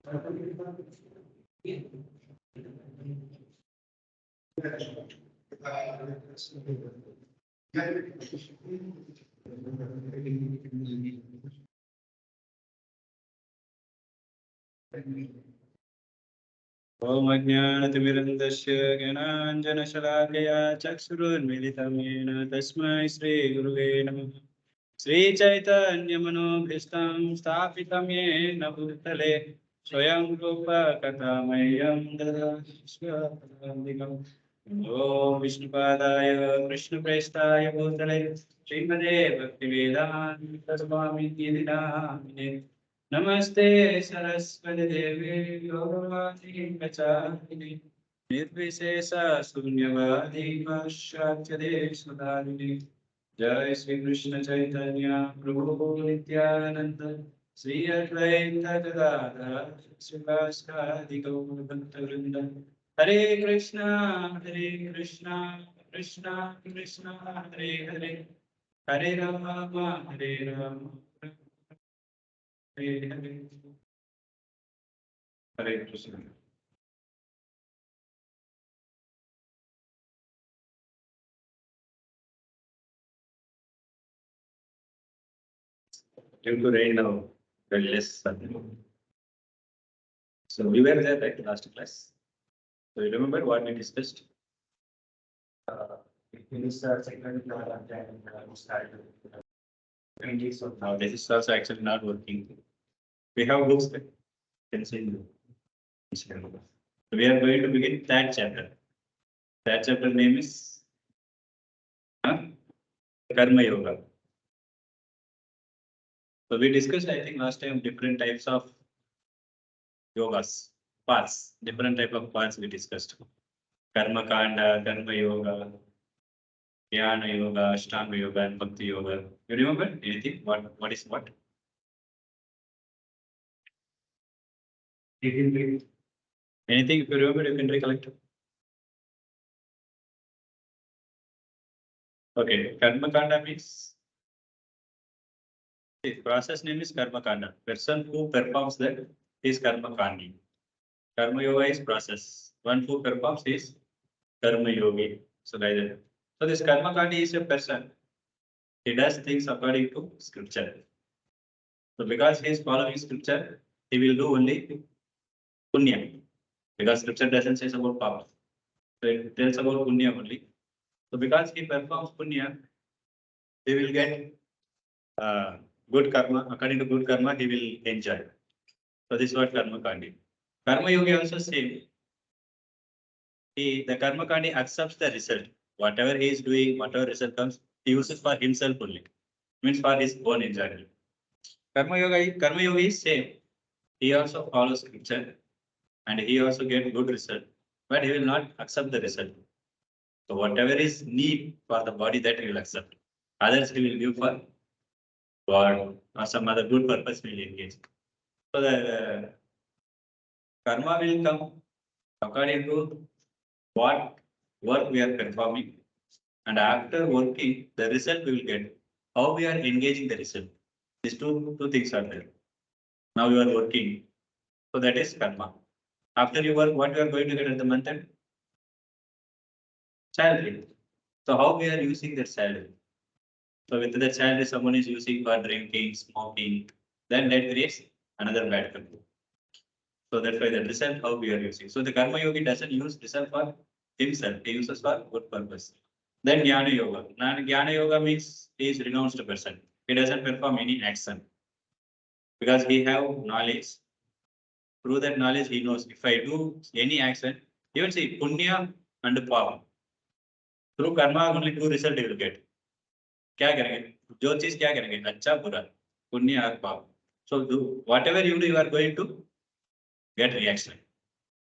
ओम अज्ञानतिमिरन्दस्य ज्ञानाञ्जनशलाकया चक्षुरुन्मिलितं येन तस्मै श्रीगुरुवे नमः। श्रीचैतन्यमनोभीष्टं स्थापितं येन भूतले स्वयं रूपा कथामय्यं ददाति स्वपदान्तिकम्। ॐ विष्णुपादाय कृष्णप्रेष्ठाय भूतले श्रीमते भक्तिवेदान्त स्वामिनिति नामिने नमस्ते सरस्वती देवी गौरवाणी प्रचारिणे निर्विशेष शून्यवादी पाश्चात्यदेशधारिणे। जय श्री कृष्ण चैतन्य प्रभु नित्यानंद श्री अद्वैत गदाधर श्रीवासादि गौर भक्तवृंद। हरे कृष्णा कृष्णा कृष्णा हरे हरे, हरे राम हरे राम हरे हरे, हरे Krishna. Due to rain now, very less sun. So we were there right last class. So you remember what we discussed? In this segment, now this is also actually not working. We have books that can see. We are going to begin that chapter. That chapter name is Karma Yoga. So we discussed, I think, last time different types of yogas, paths, different type of paths we discussed. Karma Kanda, Karma Yoga, Jnana Yoga, Ashtanga Yoga, and Bhakti Yoga. You remember anything? What is what? Anything if you remember, you can recollect. Okay, Karma Kanda means the process name is Karma Kanda. Person who performs that is Karma Kandi. Karma Yoga is process. One who performs is Karma Yogi. So like that. So this Karma Kandi is a person. He does things according to scripture. So because he is following scripture, he will do only punya. Because scripture doesn't say about papa. So it tells about punya only. So because he performs punya, he will get good karma. According to good karma, he will enjoy. So this is what Karma Kandi. Karma Yogi also same. The Karma Kandi accepts the result. Whatever he is doing, whatever result comes, he uses for himself only. Means for his own enjoyment. Karma Yogi is same. He also follows scripture and he also gets good result. But he will not accept the result. So whatever is need for the body, that he will accept. Others he will give for God or some other good purpose he will engage. So the karma will come according to what work we are performing, and after working, the result we will get. How we are engaging the result. These two things are there. Now you are working, so that is karma. After you work, what you are going to get at the month end? Salary. So how we are using that salary? So with that salary, someone is using for drinking, smoking, then that creates another bad company. So that's why the result how we are using. So the Karma Yogi doesn't use result for himself. He uses for good purpose. Then Jnana Yoga. Jnana Yoga means he is renounced person. He doesn't perform any action because he have knowledge. Through that knowledge, he knows if I do any action, even see punya and papa. Through karma, only two result he will get. क्या करेंगे? जो चीज क्या करेंगे? अच्छा बुरा, पुण्य और पाप. So do whatever you do, you are going to get reaction.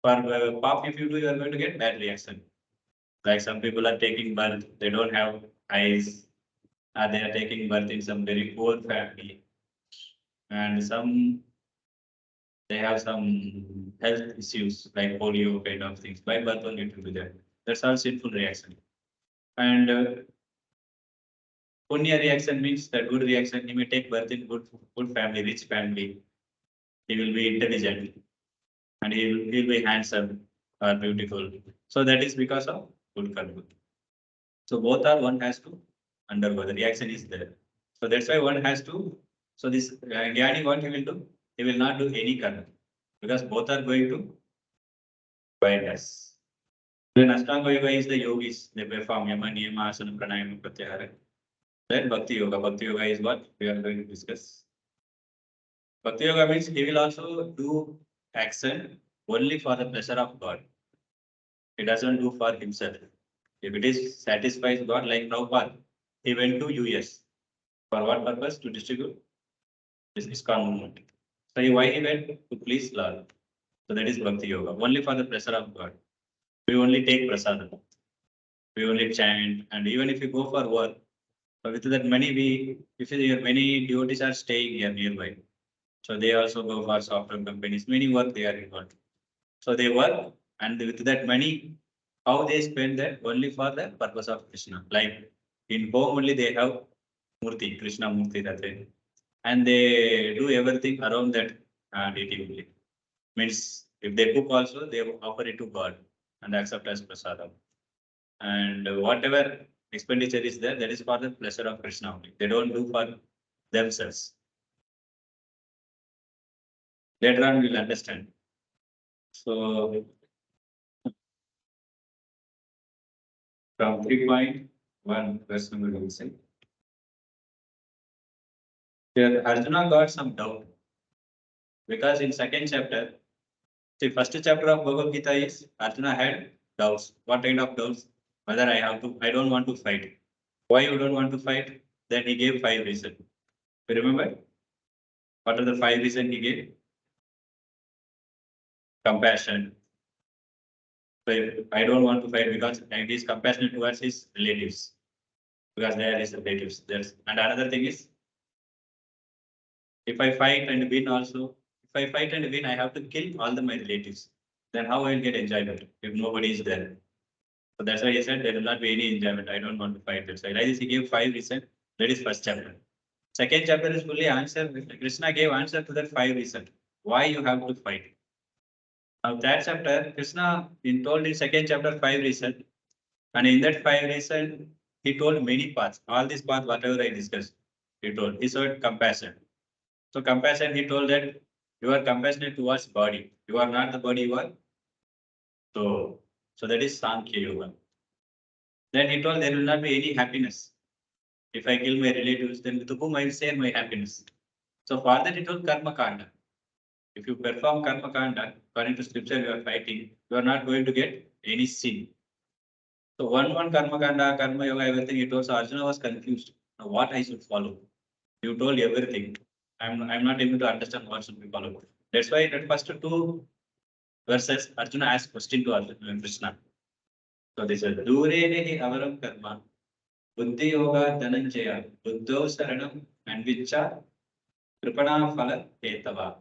For pop, if you do, you are going to get bad reaction. Like some people are taking birth, they don't have eyes, or they are taking birth in some very poor family, and some they have some health issues like polio kind of things. By birth only it will be there. That's all sinful reaction. And punya reaction means that good reaction. He may take birth in good family, rich family. He will be intelligent. and he'll be handsome or beautiful. So that is because of good karma. So both are one has to undergo. The reaction is there. So that's why one has to. So this Jnani, what he will do? He will not do any karma because both are going to bind us. Then Ashtanga Yoga is the yogis. They perform Yama, Niyama, Asana, Pranayama, Pratyahara. Then Bhakti Yoga. Bhakti Yoga is what we are going to discuss. Bhakti Yoga means he will also do action only for the pleasure of God. He doesn't do for himself. If it is satisfies God, like Prabhupada, he went to US. For what purpose? To distribute this ISKCON movement. So why he went? To please Lord. So that is Bhakti Yoga. Only for the pleasure of God. We only take prasadam. We only chant. And even if you go for work, so with that money, if many devotees are staying here nearby. So they also go for software companies. Many work they are involved. So they work, and with that money, how they spend that only for the purpose of Krishna. Like in home only they have Murti, Krishna Murti that way. And they do everything around that deity only. Means if they cook also, they offer it to God and accept as prasadam. And whatever expenditure is there, that is for the pleasure of Krishna only. They don't do for themselves. Later on, we'll understand. So from 3.1, verse number we'll say. Here, Arjuna got some doubt because in second chapter, the first chapter of Bhagavad Gita is Arjuna had doubts. What kind of doubts? Whether I don't want to fight. Why you don't want to fight? Then he gave 5 reasons. You remember? What are the 5 reasons he gave? Compassion. So I don't want to fight because he is compassionate towards his relatives. Because they are his relatives. And another thing is, if I fight and win also, if I fight and win, I have to kill all my relatives. Then how I will get enjoyment if nobody is there? So that's why he said there will not be any enjoyment. I don't want to fight that side. Like this, he gave 5 reasons. That is first chapter. Second chapter is fully answer. Krishna gave answer to that 5 reasons. Why you have to fight. Now that chapter, Krishna told in second chapter 5 reasons. And in that 5 reasons, he told many paths. All these paths, whatever I discussed, he told. He said compassion. So compassion, he told that you are compassionate towards body. You are not the body, you are soul. So that is Sankhya Yoga. Then he told there will not be any happiness. If I kill my relatives, then with whom I will share my happiness. So for that he told Karma Kanda. If you perform Karma Kanda, according to scripture you are fighting, you are not going to get any sin. So one Karma Kanda, Karma Yoga, everything he told. So Arjuna was confused. Now what I should follow? You told everything. I'm not able to understand what should be followed. That's why that first 2 verses Arjuna asked question to Arjuna, Krishna. So this is Dure Nehi Avaram Karma, Buddhi Yoga Dhananjaya, Buddho Saranam and Vicha Kripana Phala Hetava.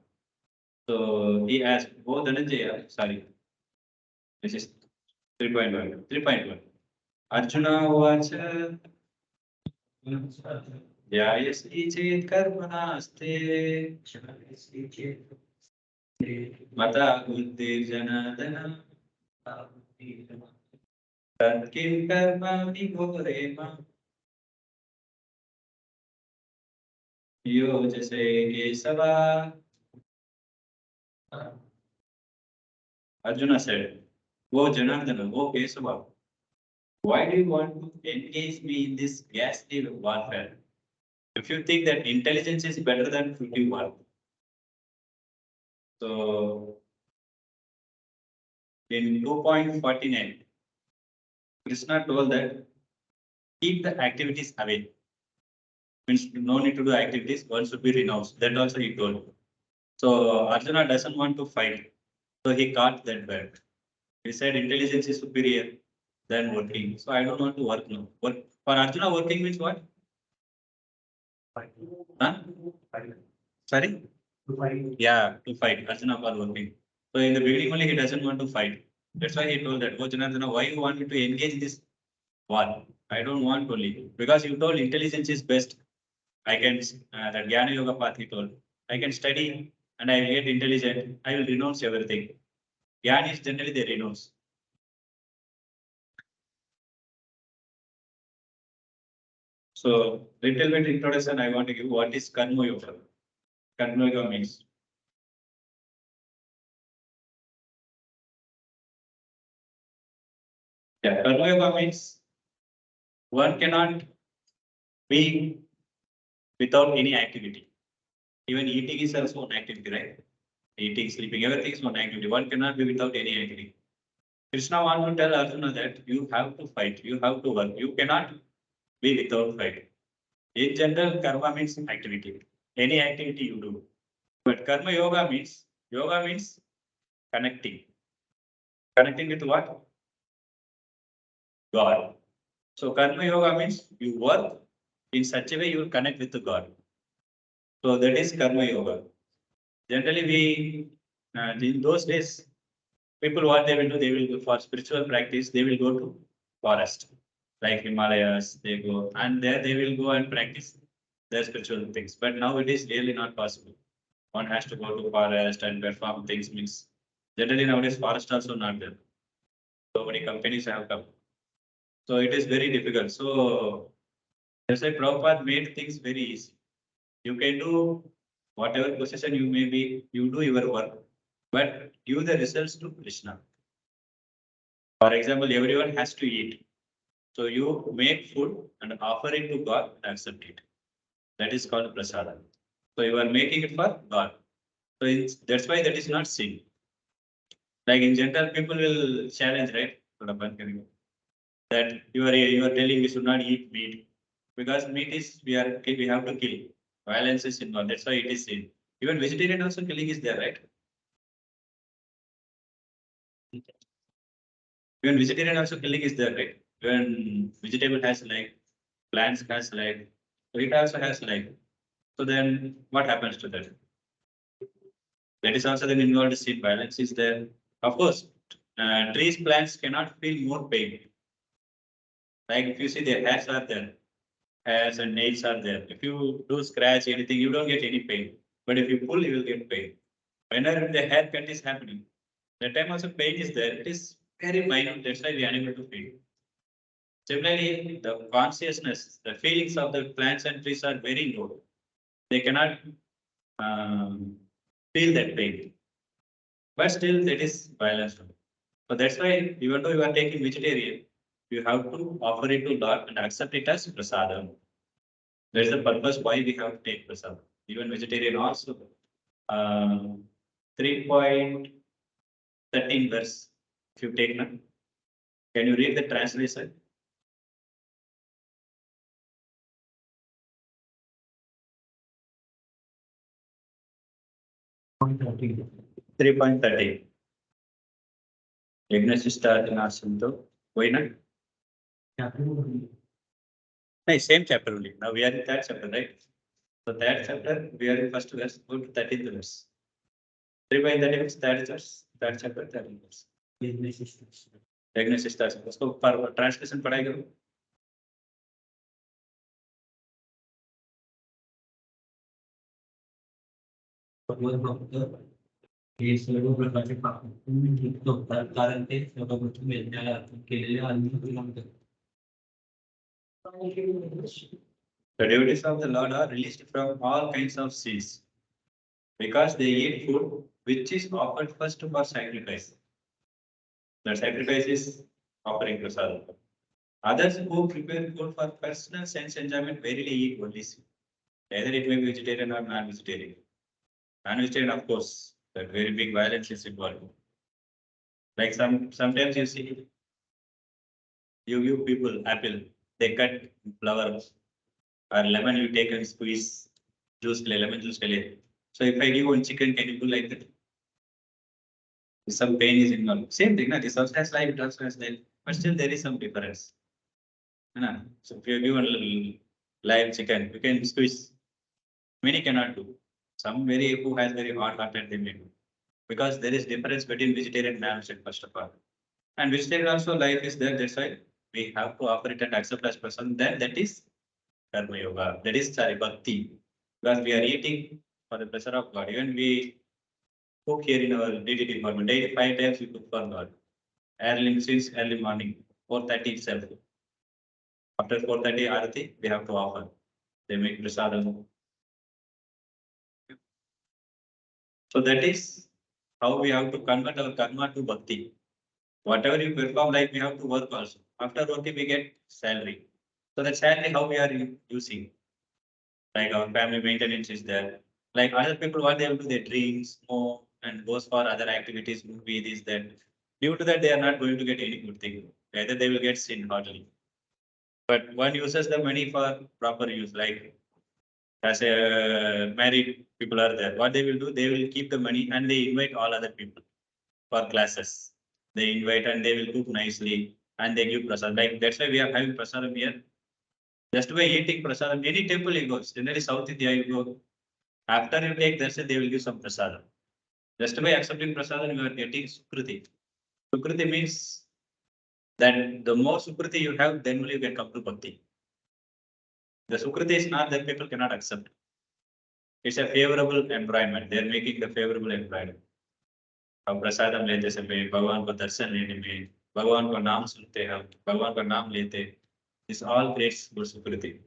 So he asked, Oh Dhananjaya, sorry, this is 3.1. 3.1. Arjuna Vacha Jayasi Chet Karmanaste Mata Buddhi Janadana Tatkim Karmani Gorema Yojase Kesava. Arjuna said, Oh Janardana, oh Kesava, why do you want to engage me in this ghastly warfare? If you think that intelligence is better than 51, so in 2.49, Krishna told that keep the activities away. Means no need to do activities, one should be renounced. That also he told. So Arjuna doesn't want to fight. So he caught that bird. He said intelligence is superior than working. So I don't want to work now. Work for Arjuna, working means what? Huh? Sorry? Yeah, to fight. Arjuna for working. So in the beginning only he doesn't want to fight. That's why he told that, oh Janardana, why you want me to engage this war? I don't want only. Because you told intelligence is best. I can, that Jnana Yoga path he told. I can study and I will get intelligent. I will renounce everything. Gyan is generally they renounce. So little bit introduction I want to give. What is Karma Yoga? Karma Yoga means. Yeah, Karma Yoga means one cannot be without any activity. Even eating is also one activity, right? Eating, sleeping, everything is one activity. One cannot be without any activity. Krishna wants to tell Arjuna that you have to fight, you have to work. You cannot be without fight. In general, karma means activity. Any activity you do. But karma yoga means connecting. Connecting with what? God. So karma yoga means you work in such a way you will connect with the God. So that is karma yoga. Generally, we in those days, people what they will do, they will go for spiritual practice, they will go to forest, like Himalayas, they go and there they will go and practice their spiritual things. But now it is really not possible. One has to go to forest and perform things means generally nowadays forest also not there. So many companies have come. So it is very difficult. So that's why Prabhupada made things very easy. You can do whatever position you may be, you do your work, but give the results to Krishna. For example, everyone has to eat. So you make food and offer it to God and accept it. That is called prasada. So you are making it for God. So that's why that is not sin. Like in general, people will challenge, right? That you are telling we should not eat meat because meat is we have to kill. Violence is involved. That's why it is sin. Even vegetarian also killing is there, right? Even vegetarian also killing is there, right? Even vegetable has life, plants has life, so it also has life. So then what happens to that? That is also then involved sin. Violence is there. Of course, trees, plants cannot feel more pain. Like if you see their hairs are there, hairs and nails are there. If you do scratch anything, you don't get any pain. But if you pull, you will get pain. Whenever the haircut is happening, the time also pain is there. It is very minute. That's why we are unable to feel. Similarly, the consciousness, the feelings of the plants and trees are very low. They cannot um, feel that pain. But still, that is violence. So that's why, even though you are taking vegetarian, you have to offer it to Lord and accept it as prasadam. That is the purpose why we have to take prasadam. Even vegetarian also. 3.13 verse. If you take now, can you read the translation? 3.13. Yajnasishta why not? No, same chapter only. Now we are in third chapter, right? So third chapter, we are in first verse, go to 13th verse. 3.13 means third verse, third chapter, 13th verse. Yajnasishta. उसको translation पढ़ाएगा? हे सर्व प्रकारचे कारण ते सर्व गोष्टी वेदनेला केलेल्या अनुभव The devotees of the Lord are released from all kinds of sins because they eat food which is offered first for sacrifice. The sacrifice is offering prasad. Others who prepare food for personal sense enjoyment verily eat only sin. Either it may be vegetarian or non-vegetarian. Non-vegetarian, of course, that very big violence is involved. Like sometimes you see, you people apple, they cut flowers or lemon you take and squeeze juice, lemon juice. So if I give one chicken, can you do like that? Some pain is involved. Same thing, na? This also has life, it also has life, but still there is some difference. Na? So if you give one live chicken, you can squeeze. Many cannot do. Some who has very hot hearted they may do. Because there is difference between vegetarian and non-vegetarian first of all. And vegetarian also life is there, that's why we have to offer it and accept as person. Then that is karma yoga. That is sorry, bhakti. Because we are eating for the pleasure of God. Even we cook here in our DT department. Daily 5 times we cook for God. Early since early morning, 4:30 itself. After 4:30 Arati, we have to offer. They make prasadam. So that is how we have to convert our karma to bhakti. Whatever you perform, like we have to work also. After working, we get salary. So that salary, how we are using. Like our family maintenance is there. Like other people, what they will do, they drink, smoke, and goes for other activities, movie, this, that. Due to that, they are not going to get any good thing. Either they will get sin hardly. But one uses the money for proper use, like as a married people are there. What they will do, they will keep the money and they invite all other people for classes. They invite and they will cook nicely and they give prasad. Like that's why we are having prasadam here. Just by eating prasadam, any temple you go, generally South India you go, after you take darshan, they will give some prasadam. Just by accepting prasadam, you are getting sukriti. Sukriti means that the more sukriti you have, then only you can come to bhakti. The sukriti is not that people cannot accept. It's a favorable environment. They are making the favorable environment. अब प्रसादम लेते समय भगवान को दर्शन लेने में भगवान का नाम सुनते हैं भगवान का नाम लेते this all creates good security.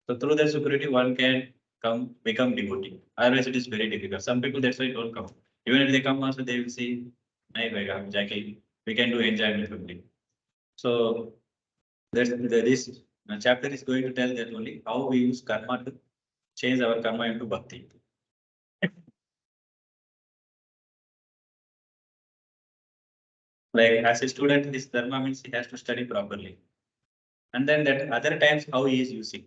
So through that security one can come become devotee. Otherwise it is very difficult. Some people that's why don't come. Even if they come also they will see nahi bhaiya hum jaake we can do enjoyment only. So that's this chapter is going to tell that only how we use karma to change our karma into bhakti. Like as a student, his dharma means he has to study properly. And then that other times how he is using.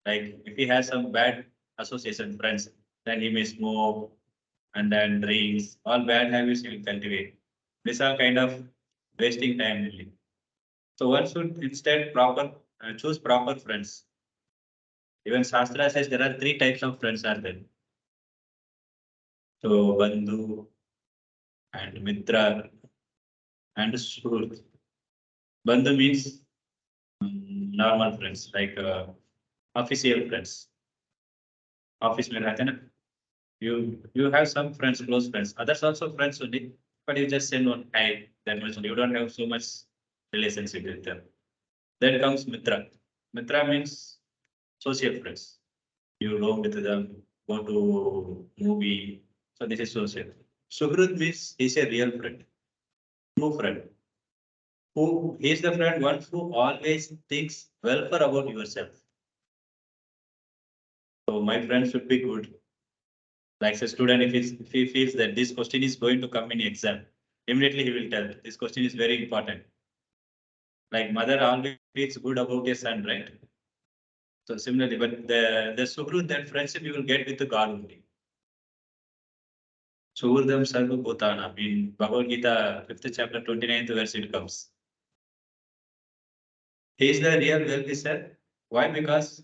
Like if he has some bad association friends, then he may smoke and then drinks, all bad habits he will cultivate. These are kind of wasting time only. So one should instead proper choose proper friends. Even Shastra says there are three types of friends are there. So Bandhu and Mitra and Suhrut. Bandhu means normal friends, like official friends. Office में रहते हैं ना, you have some friends, close friends. Others also friends only, but you just send one hi, that much only. You don't have so much relationship with them. Then comes Mitra. Mitra means social friends. You roam with them, go to movie. So this is social. Suhrut means he's a real friend, true friend. Who is the friend one who always thinks well for about yourself. So my friend should be good. Like a student, if he feels that this question is going to come in exam, immediately he will tell this question is very important. Like mother always feels good about a son, right? So similarly, but the suhrut, that friendship you will get with the God only. Suhurdam sarva bhutana. In Bhagavad Gita, 5th chapter, 29th verse it comes. He is the real well-wisher. Why? Because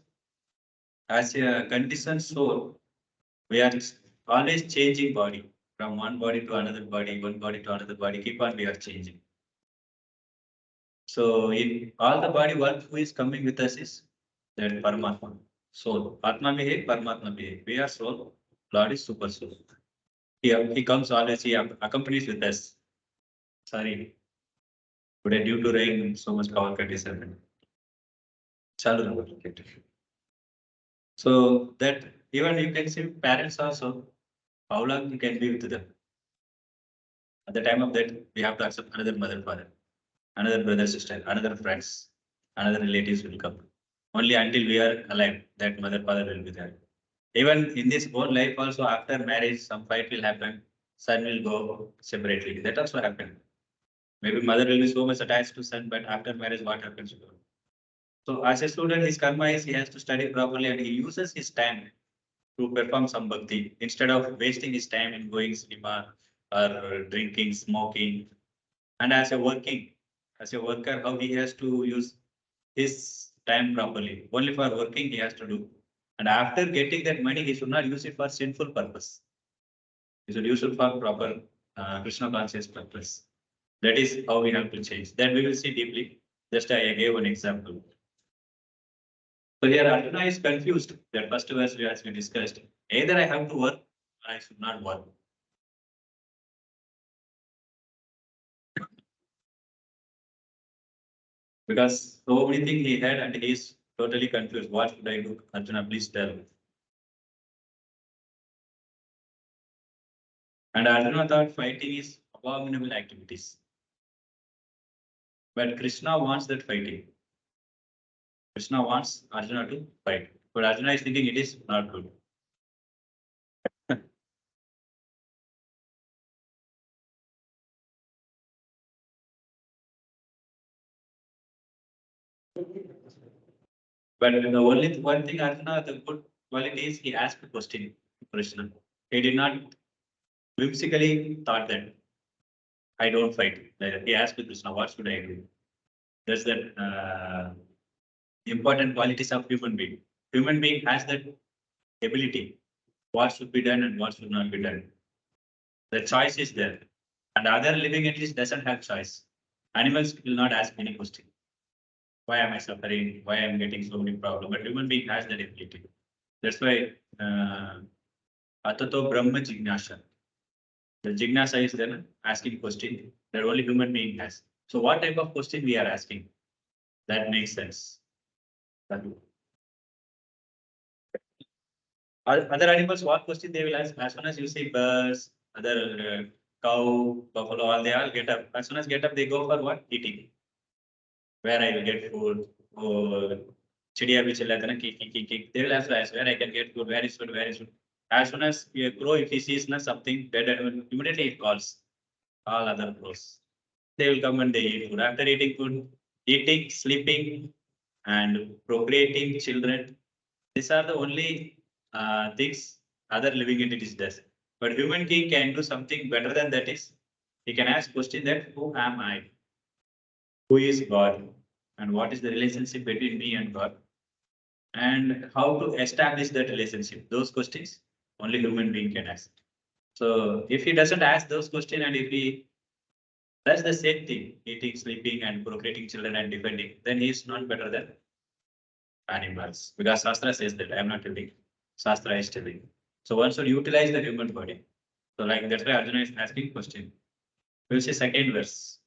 as a conditioned soul, we are always changing body from one body to another body, one body to another body. Keep on, we are changing. So in all the body, one who is coming with us is that Paramatma, soul. Atma mein hai, Paramatma bhi hai. We are soul, Lord is super soul. He comes always, he accompanies with us. Sorry, today due to rain, so much power cut is happening. Chalu na. So that even you can see parents also, how long you can be with them. At the time of that, we have to accept another mother, father, another brother, sister, another friends, another relatives will come. Only until we are alive, that mother, father will be there. Even in this whole life also, after marriage, some fight will happen. Son will go separately. That also happened. Maybe mother will be so much attached to son, but after marriage, what happens to her? So as a student, his karma is he has to study properly and he uses his time to perform some bhakti instead of wasting his time in going cinema or drinking, smoking. And as a worker, how he has to use his time properly. Only for working he has to do. And after getting that money, he should not use it for sinful purpose. He should use it for proper Krishna conscious purpose. That is how we have to change. That we will see deeply. Just I gave one example. So here Arjuna is confused. That first verse as we discussed. Either I have to work or I should not work. Because so many things he had and he is totally confused. What should I do? Arjuna, please tell. And Arjuna thought fighting is abominable activities. But Krishna wants that fighting. Krishna wants Arjuna to fight. But Arjuna is thinking it is not good. But the only one thing Arjuna, the good quality is he asked a question to Krishna. He did not whimsically thought that I don't fight. He asked Krishna, what should I do? That's the important qualities of human being. Human being has that ability. What should be done and what should not be done. The choice is there. And other living entities doesn't have choice. Animals will not ask any question. Why am I suffering? Why am I getting so many problems? But human being has that ability. That's why Atato Brahma Jignasha. The Jignasa is then asking question that only human being has. So what type of question we are asking? That makes sense. Other animals, what question they will ask? As soon as you see birds, other cow, buffalo, all they all get up. As soon as get up, they go for what? Eating. Where I will get food. Or chidiya bhi chillata na kick. They will ask where I can get food, where is food, where is food. As soon as a crow, if he sees na something dead animal, immediately it calls all other crows. They will come and they eat food. After eating food, eating, sleeping, and procreating children. These are the only things other living entities does. But human being can do something better than that is he can ask question that who am I? Who is God? And what is the relationship between me and God? And how to establish that relationship? Those questions only human being can ask. So if he doesn't ask those questions and if he does the same thing, eating, sleeping, and procreating children and defending, then he is not better than animals. Because Shastra says that I am not telling. Shastra is telling. So one should utilize the human body. So like that's why Arjuna is asking question. We'll see second verse.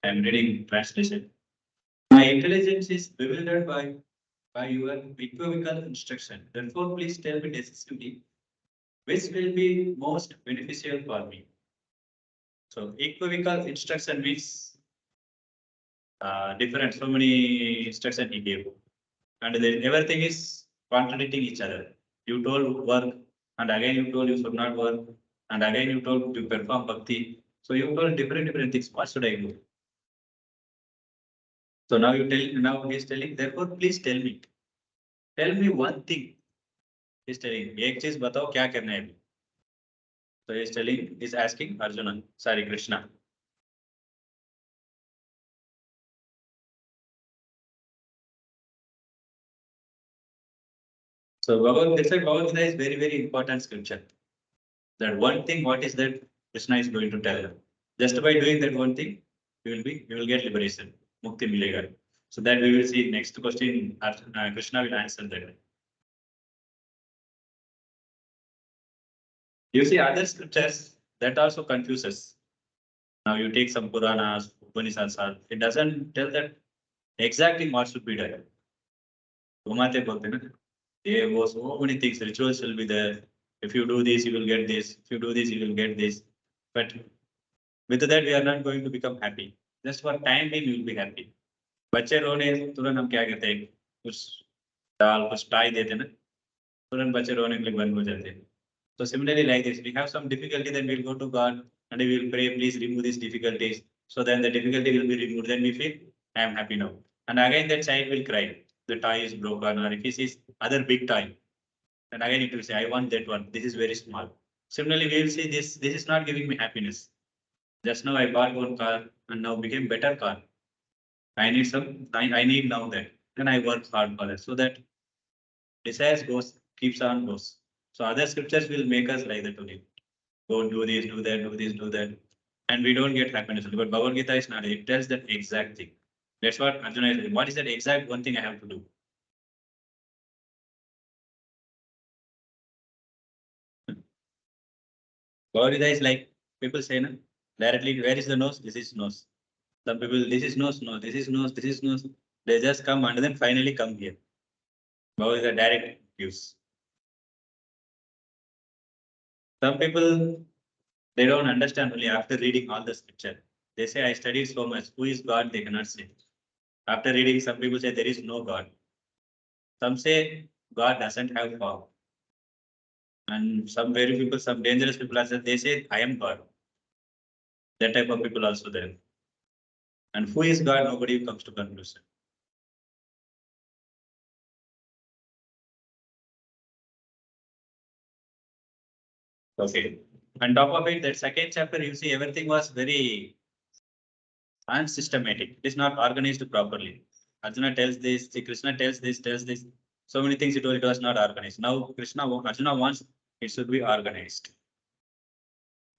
I'm reading translation. My intelligence is bewildered by your equivocal instruction. Therefore, please tell me decisively which will be most beneficial for me. So equivocal instruction means different. So many instruction he gave, and then everything is contradicting each other. You told work, and again you told you should not work, and again you told to perform bhakti. So you told different things. What should I do? So now you tell. Now he's telling. Therefore, please tell me. Tell me one thing. He's telling. एक चीज बताओ क्या करना है अभी. So he's telling. He's asking Arjuna. Sorry, Krishna. So Bhagavad Gita is very important scripture. That one thing, what is that Krishna is going to tell them. Just by doing that one thing, you will get liberation. Mukti milega. So that we will see next question. Krishna will answer that. You see other scriptures that also confuses. Now you take some Puranas, Upanishads, it doesn't tell that exactly what should be done. घुमाते बोलते ना, there was so many things, rituals will be there. If you do this, you will get this. If you do this, you will get this. But with that, we are not going to become happy. Just for time being, we will be happy. बच्चे रोने तुरंत हम क्या कहते हैं कुछ डाल कुछ टाई देते ना तुरंत बच्चे रोने के लिए बंद हो जाते हैं. So similarly like this, we have some difficulty, then we'll go to God and we will pray, please remove these difficulties. So then the difficulty will be removed. Then we feel, I am happy now. And again that child will cry. The toy is broken, or if he sees other big toy, then again it will say, I want that one. This is very small. Similarly, we will see this. This is not giving me happiness. Just now I bought one car and now became better car. I need some. I need now that. Then I work hard for it. So that desires goes keeps on goes. So other scriptures will make us like that only. Go do this, do that, do this, do that. and we don't get happiness. But Bhagavad Gita is not. It tells that exact thing. That's what Arjuna is. What is that exact one thing I have to do? Bhagavad Gita is like people say, no, directly, where is the nose? This is nose. Some people, this is nose, no, this is nose, this is nose. They just come and then finally come here. Bhagavad Gita direct views. Some people, they don't understand only after reading all the scripture. They say, I studied so much. Who is God? They cannot say. After reading, some people say there is no God. Some say God doesn't have power. And some very people, some dangerous people are said, they say, I am God. That type of people also there. And who is God? Nobody comes to conclusion. Okay. On top of it, that second chapter, you see everything was very unsystematic. It is not organized properly. Arjuna tells this, Krishna tells this, tells this. So many things he told, it was not organized. Now Arjuna wants it should be organized.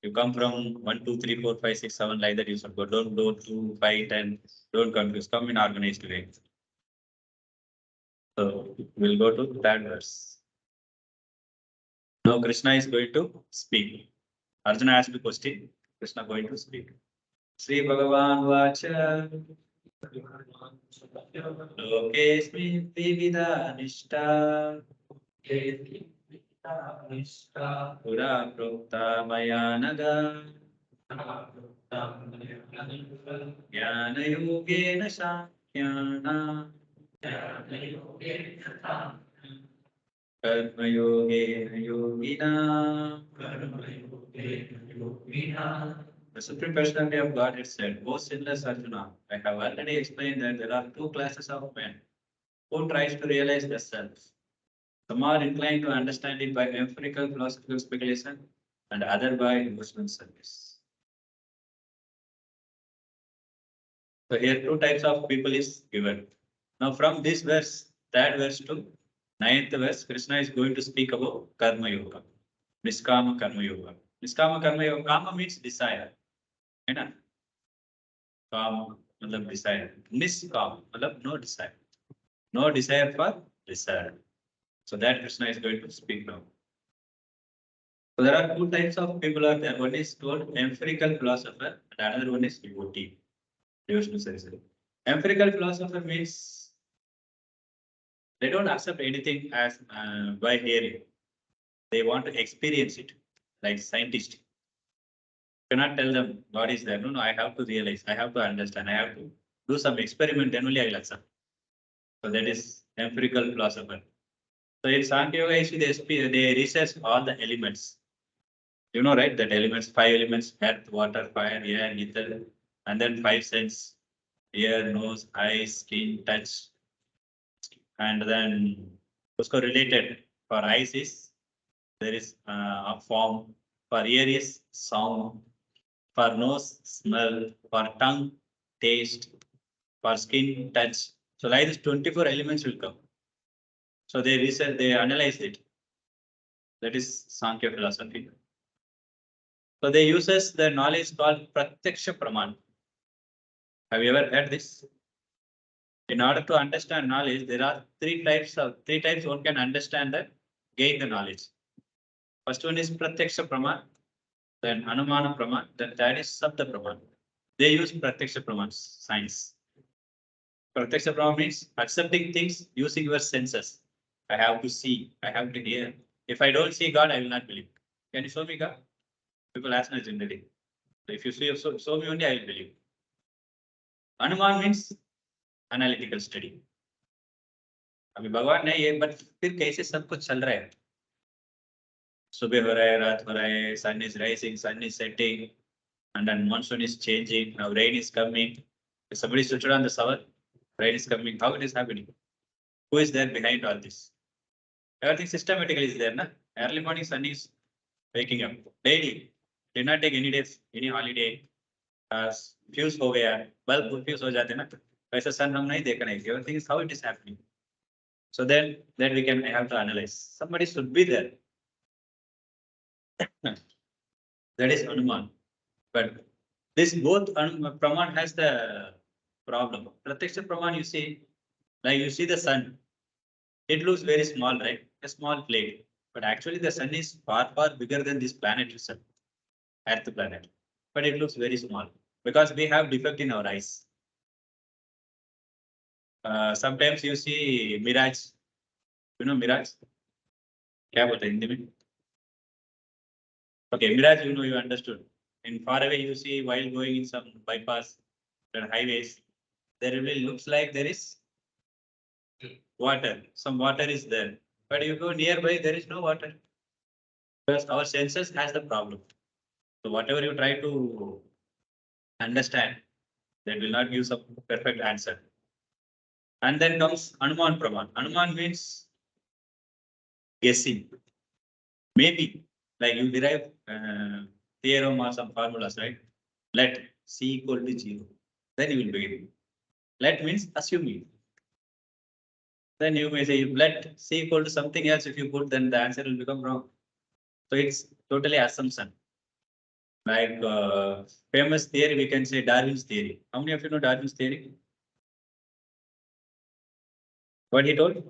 You come from 1, 2, 3, 4, 5, 6, 7 like that, you should go. Don't go 2, 5, 10, don't confuse. Come in organized way. So we'll go to third verse. Now Krishna is going to speak. Arjuna asked the question, Krishna going to speak. Sri Bhagavan Vacha Lokesmin Vividha Nishta Pura Prokta Maya Naga Jnana Yogena Sankyana Karma Yogena Yogina. The Supreme Personality of God has said, O sinless Arjuna, I have already explained that there are two classes of men who tries to realize the self. Some are inclined to understand it by empirical philosophical speculation and other by emotional service. So here two types of people is given. Now from this verse, third verse to ninth verse, Krishna is going to speak about Karma Yoga, Niskama Karma Yoga. Niskama Karma Yoga, Kama means desire. है ना? काम मतलब desire. Niskam मतलब no desire. No desire for desire. So that Krishna is going to speak now. So there are two types of people are there. One is called empirical philosopher, and another one is devotee. Devotional service. Empirical philosopher means they don't accept anything as by hearing. They want to experience it, like scientists. Cannot tell them God is there. No, no, I have to realize, I have to understand, I have to do some experiment, then only I will accept. So that is empirical philosopher. So in Sankhya Yoga, you see they research all the elements. You know, right? That elements, 5 elements, earth, water, fire, air, ether, and then 5 sense, ear, nose, eyes, skin, touch. And then also related for eyes is there is a form, for ear is sound, for nose, smell, for tongue, taste, for skin, touch. So like this 24 elements will come. So they research, they analyze it. That is Sankhya philosophy. So they uses the knowledge called Pratyaksha Praman. Have you ever heard this? In order to understand knowledge, there are three types one can understand that, gain the knowledge. First one is Pratyaksha Praman, then Anumana Praman, then third is Sabda Praman. They use Pratyaksha Praman science. Pratyaksha Praman means accepting things using your senses. I have to see, I have to hear. If I don't see God, I will not believe. Can you show me God? People ask me generally. So if you show me only, I will believe. Anuman means analytical study. अभी भगवान नहीं है, but फिर कैसे सब कुछ चल रहा है? सुबह हो रहा है, रात हो रहा है, sun is rising, sun is setting, and then monsoon is changing. Now rain is coming. If somebody switched on the shower, rain is coming. How it is happening? Who is there behind all this? Everything systematically is there, na? Early morning sun is waking up daily. Did not take any days, any holiday. Fuse हो गया, bulb fuse हो जाते ना. वैसा sun हम नहीं देख रहे हैं. Everything is how it is happening. So then we can have to analyze. Somebody should be there. That is Anuman. But This both Praman has the problem. Pratyaksha Praman, you see, like you see the sun, it looks very small, right? A small plate. But actually the sun is far, far bigger than this planet itself, Earth planet. But it looks very small because we have defect in our eyes. Sometimes you see mirage. You know mirage? क्या बोलते हैं हिंदी में? Okay, mirage, you understood. In far away, you see while going in some bypass and highways, there really looks like there is water. Some water is there. But you go nearby, there is no water. Because our senses has the problem. So whatever you try to understand, that will not give some perfect answer. And then comes Anuman Praman. Anuman means guessing. Maybe, like you derive theorem or some formulas, right? Let C equal to 0. Then you will begin. Let means assuming. Then you may say, let C equal to something else. If you put, then the answer will become wrong. So it's totally assumption. Like famous theory, we can say Darwin's theory. How many of you know Darwin's theory? What he told?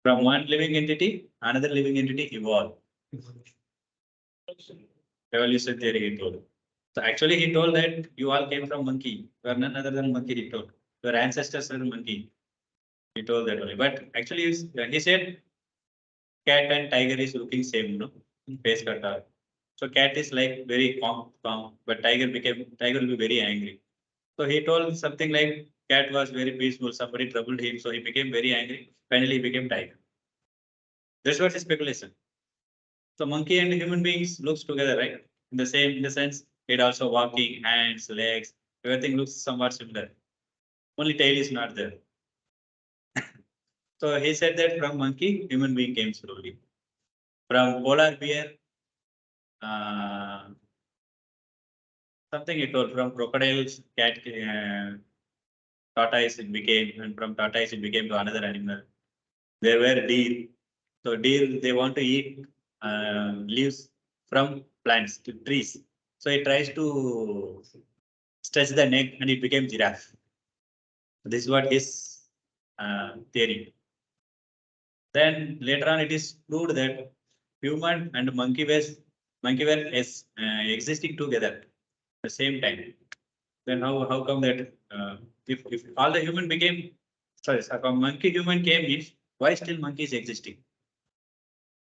From one living entity, another living entity evolved. Evolution theory, he told. So actually, he told that you all came from monkey. You are none other than monkey, he told. Your ancestors were monkey. He told that only. But actually, he said cat and tiger is looking same, face cut. So cat is like very calm, but tiger will be very angry. So he told something like cat was very peaceful, somebody troubled him, so he became very angry. Finally, he became tiger. This was his speculation. So monkey and human beings looks together, right? In the sense, it also walking, hands, legs, everything looks somewhat similar. Only tail is not there. So he said that from monkey, human being came slowly. From polar bear, uh, something he told from crocodiles, cat, tortoise it became, and from tortoise it became to another animal. There were deer. So deer, they want to eat leaves from plants to trees. So it tries to stretch the neck and it became giraffe. This is what his theory. Then later on, it is proved that human and monkey were existing together at the same time. Then how come that if all the human became sorry, if a monkey human came means why still monkey is existing?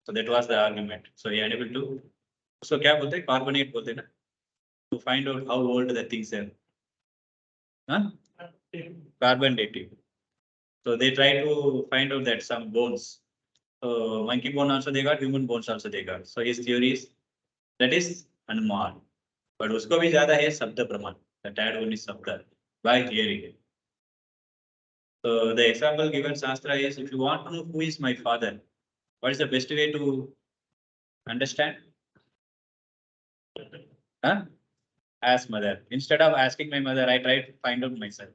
So that was the argument. So he unable to. So क्या बोलते हैं carbonate बोलते हैं ना to find out how old the things are. Huh? Carbon dating. So they try to find out that some bones. So monkey bone also they got, human bones also they got. So his theory is that is Hanuman. But उसको भी ज़्यादा है शब्द प्रमाण. The third one is शब्द by hearing. So the example given Shastra is if you want to know who is my father, what is the best way to understand? Huh? Ask mother. Instead of asking my mother, I try to find out myself.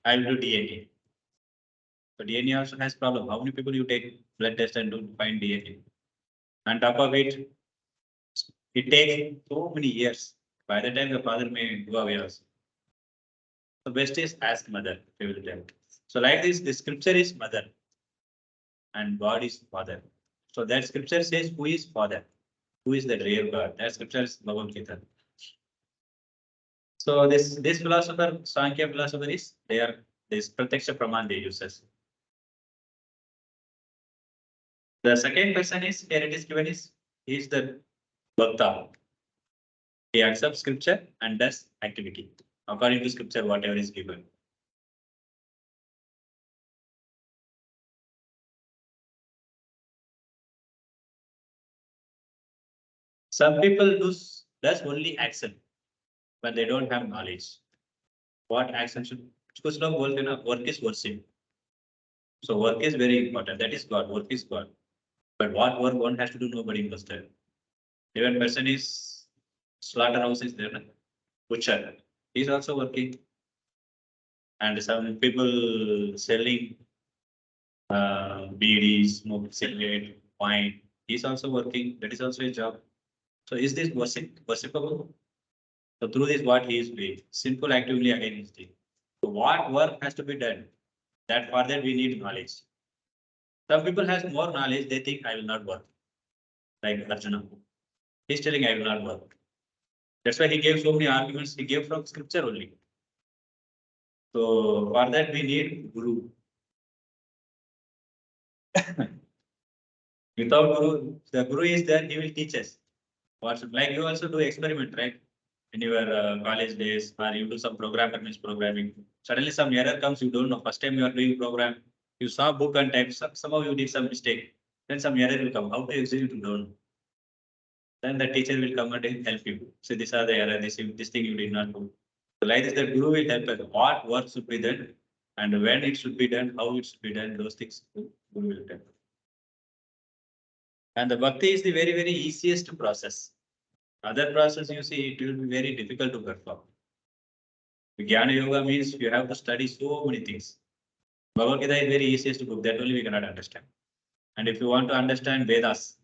I will do DNA. So DNA also has problem. How many people you take blood test and don't find DNA? On top of it, it takes so many years. By the time the father may go away also. The best is ask mother, they will tell. So like this, the scripture is mother and God is father. So that scripture says who is father, who is the real God. That scripture is Bhagavad Gita. So this philosopher, Sankhya philosopher is this Pratyaksha Praman they uses. The second person is here it is given he is the Bhakta. He accepts scripture and does activity according to scripture, whatever is given. Some people does only action, but they don't have knowledge. What action should कुछ लोग बोलते हैं ना work is worship. So work is very important. That is God. Work is God. But what work one has to do, nobody must tell. Even person is slaughterhouse is there, na? Butcher. He's also working. And some people selling BD, smoke cigarette, wine. He's also working. That is also a job. So is this worshipable? So through this, what he is doing, simple actively again is doing. So what work has to be done? That for that we need knowledge. Some people has more knowledge, they think I will not work. Like Arjuna. He's telling I will not work. That's why he gave so many arguments. He gave from scripture only. So for that we need guru. Without guru, the guru is there, he will teach us. What's like you also do experiment, right? In your college days, or you do some programmer means programming. Suddenly some error comes, you don't know. First time you are doing program, you saw book and type, somehow you did some mistake. Then some error will come. How to execute you don't know. Then the teacher will come and help you. So these are the error, this thing you did not do. So like this, the guru will help us. What work should be done and when it should be done, how it should be done, those things guru will tell. And the bhakti is the very, very easiest process. Other process you see, it will be very difficult to perform. Jnana Yoga means you have to study so many things. Bhagavad Gita is very easiest book, that only we cannot understand. And if you want to understand Vedas,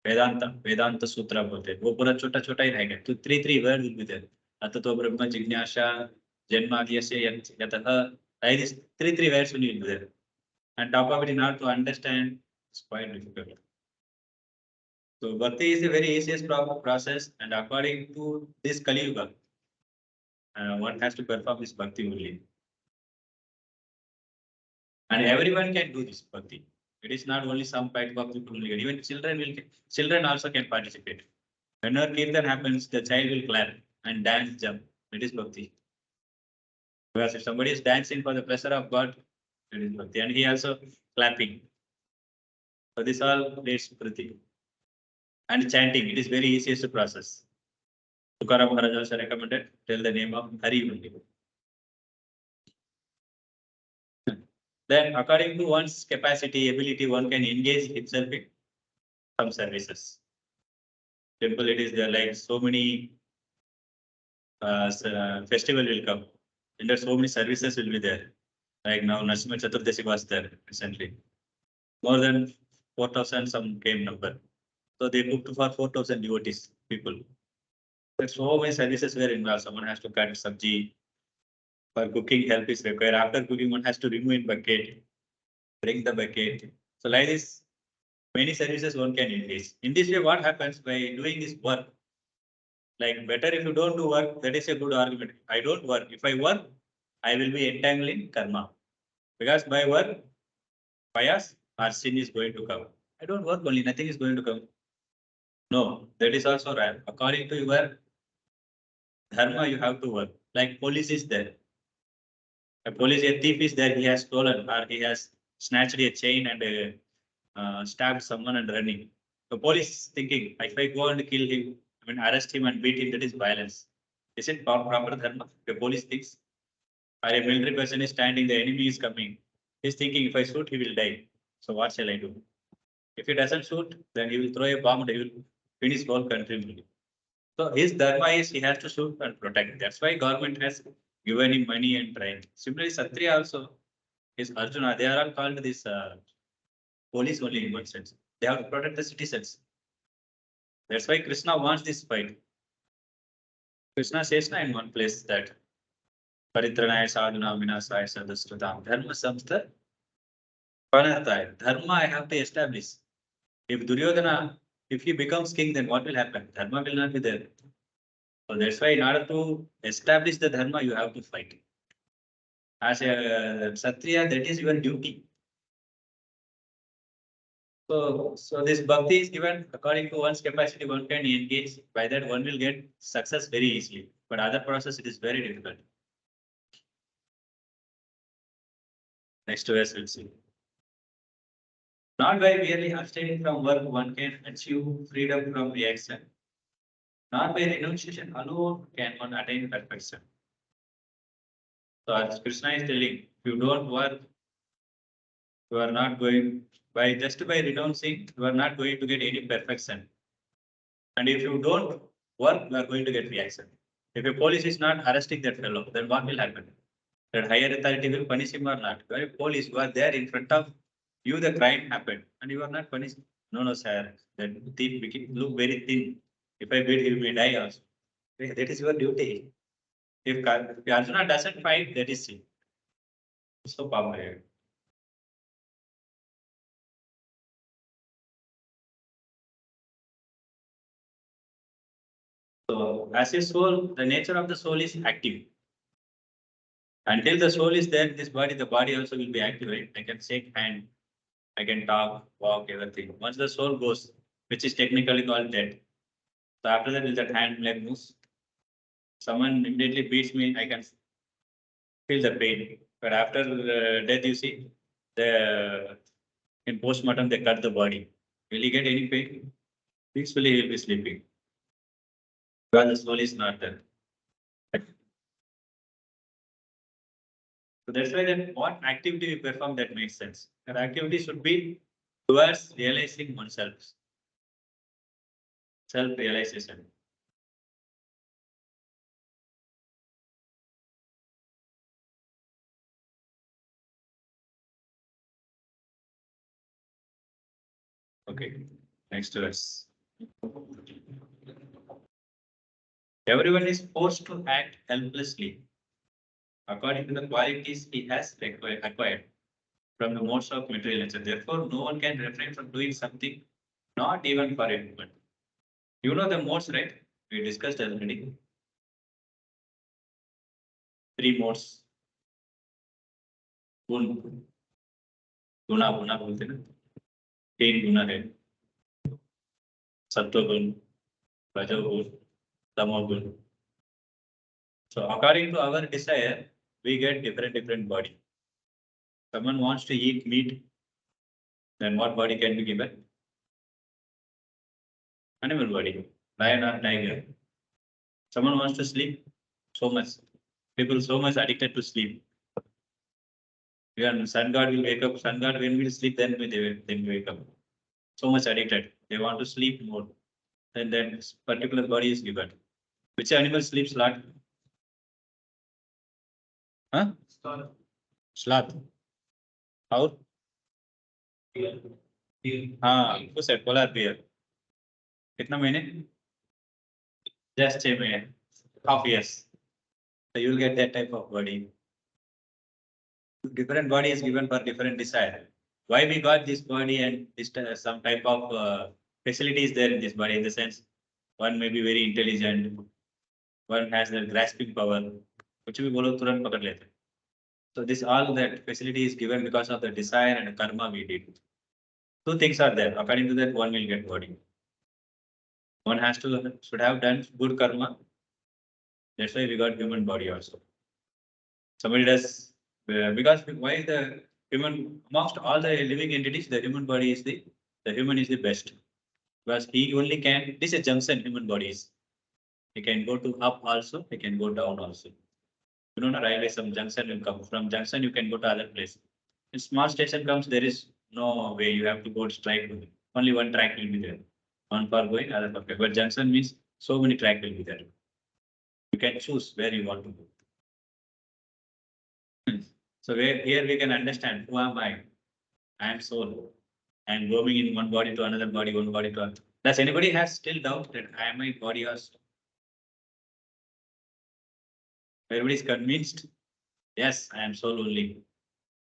Vedanta Sutra बोलते हैं, वो पूरा छोटा छोटा ही रहेगा. तो three word will be there. अततो ब्रह्म जिज्ञासा जन्माद्यस्य यतः. Like this, three words will be there. And top of it, in order to understand, it's quite difficult. So bhakti is a very easiest process, and according to this Kali Yuga, one has to perform this bhakti only. And everyone can do this bhakti. It is not only some type of people only. Even children also can participate. Whenever kirtan happens, the child will clap and dance, jump. It is bhakti. Because if somebody is dancing for the pleasure of God, it is bhakti. And he also clapping. So this all leads to Priti. And chanting, it is very easiest process. Tukaram Maharaj also recommended, tell the name of Hari only. Then according to one's capacity, ability, one can engage himself in some services. Temple, it is there, like so many festival will come. And there so many services will be there. Like now Narasimha Chaturdashi was there recently. More than 4,000 some came number. So they booked for 4,000 devotees, people. There's so many services were involved. Someone has to cut sabji. For cooking, help is required. After cooking, one has to remove in bucket, bring the bucket. So like this, many services one can engage. In this way, what happens by doing this work? Like better if you don't do work, that is a good argument. I don't work. If I work, I will be entangled in karma. Because by work, bias or sin is going to come. I don't work only, nothing is going to come. No, that is also right. According to your dharma, you have to work. Like police is there. A police, a thief is there, he has stolen or he has snatched a chain and stabbed someone and running. The police thinking, if I go and kill him, I mean arrest him and beat him, that is violence. Is it proper dharma? The police thinks. Or a military person is standing, the enemy is coming. He's thinking, if I shoot, he will die. So what shall I do? If he doesn't shoot, then he will throw a bomb and he will finish whole country. So his dharma is he has to shoot and protect. That's why government has given him money and train. Similarly, Satriya also is Arjuna. They are all called this police only in one sense. They have to protect the citizens. That's why Krishna wants this fight. Krishna says in one place that Paritranaya sadhuna vinasaya sadhustratam dharma samstha panarthaya. Dharma I have to establish. If Duryodhana, if he becomes king, then what will happen? Dharma will not be there. So that's why in order to establish the dharma, you have to fight. As a Kshatriya, that is your duty. So this bhakti is given according to one's capacity, one can engage. By that, one will get success very easily. But other process, it is very difficult. Next verse we'll see. Not by merely abstaining from work, one can achieve freedom from reaction. Not by renunciation alone can one attain perfection. So as Krishna is telling, if you don't work, you are not going by just by renouncing, you are not going to get any perfection. And if you don't work, you are going to get reaction. If a police is not arresting that fellow, then what will happen? That higher authority will punish him or not. Where police who are there in front of you, the crime happened, and you are not punished. No, no, sir. That thief look very thin. If I beat him, he may die also. That is your duty. If Arjuna doesn't fight, that is sin. So powerful. So as a soul, the nature of the soul is active. Until the soul is there in this body, the body also will be active, right? I can shake hand, I can talk, walk, everything. Once the soul goes, which is technically called death. So after that, will that hand leg moves? Someone immediately beats me, I can feel the pain. But after death, you see, the in postmortem they cut the body. Will he get any pain? Peacefully he will be sleeping. Because the soul is not there. So that's why that what activity we perform that makes sense. That activity should be towards realizing oneself. Self-realization. Okay. Next verse. Everyone is forced to act helplessly according to the qualities he has acquired from the modes of material nature. Therefore, no one can refrain from doing something, not even for a moment. You know the modes, right? We discussed already. 3 modes. गुण गुणा गुणा बोलते ना 3 गुण है सत्वगुण रजोगुण तमोगुण. So according to our desire, we get different body. Someone wants to eat meat, then what body can be given? Animal body, lion or tiger. Someone wants to sleep, so much. People so much addicted to sleep. Even sun god will wake up. Sun god when will sleep, then they will wake up. So much addicted. They want to sleep more. Then that particular body is given. Which animal sleeps a lot? Huh? Sloth. How? हाँ, who said polar bear? कितना महीने? Just 6 महीने. Half years. So you will get that type of body. Different body is given for different desire. Why we got this body and this some type of facilities there in this body, in the sense one may be very intelligent, one has the grasping power, कुछ भी बोलो तुरंत पकड़ लेते. So this all that facility is given because of the desire and karma we did. 2 things are there. According to that, one will get body. One has to should have done good karma. That's why we got human body also. Somebody does because why the human amongst all the living entities, the human body is the human is the best because he only can. This is junction human bodies. He can go to up also. He can go down also. You know, railway some junction will come from junction. You can go to other place. In small station comes, there is no way. You have to go straight. Only one track will be there. One for going, other for going. But junction means so many track will be there. You can choose where you want to go. So here we can understand who am I? I am soul. I am roaming in one body to another body, one body to another. Does anybody have still doubt that I am my body also? Everybody is convinced. Yes, I am soul only.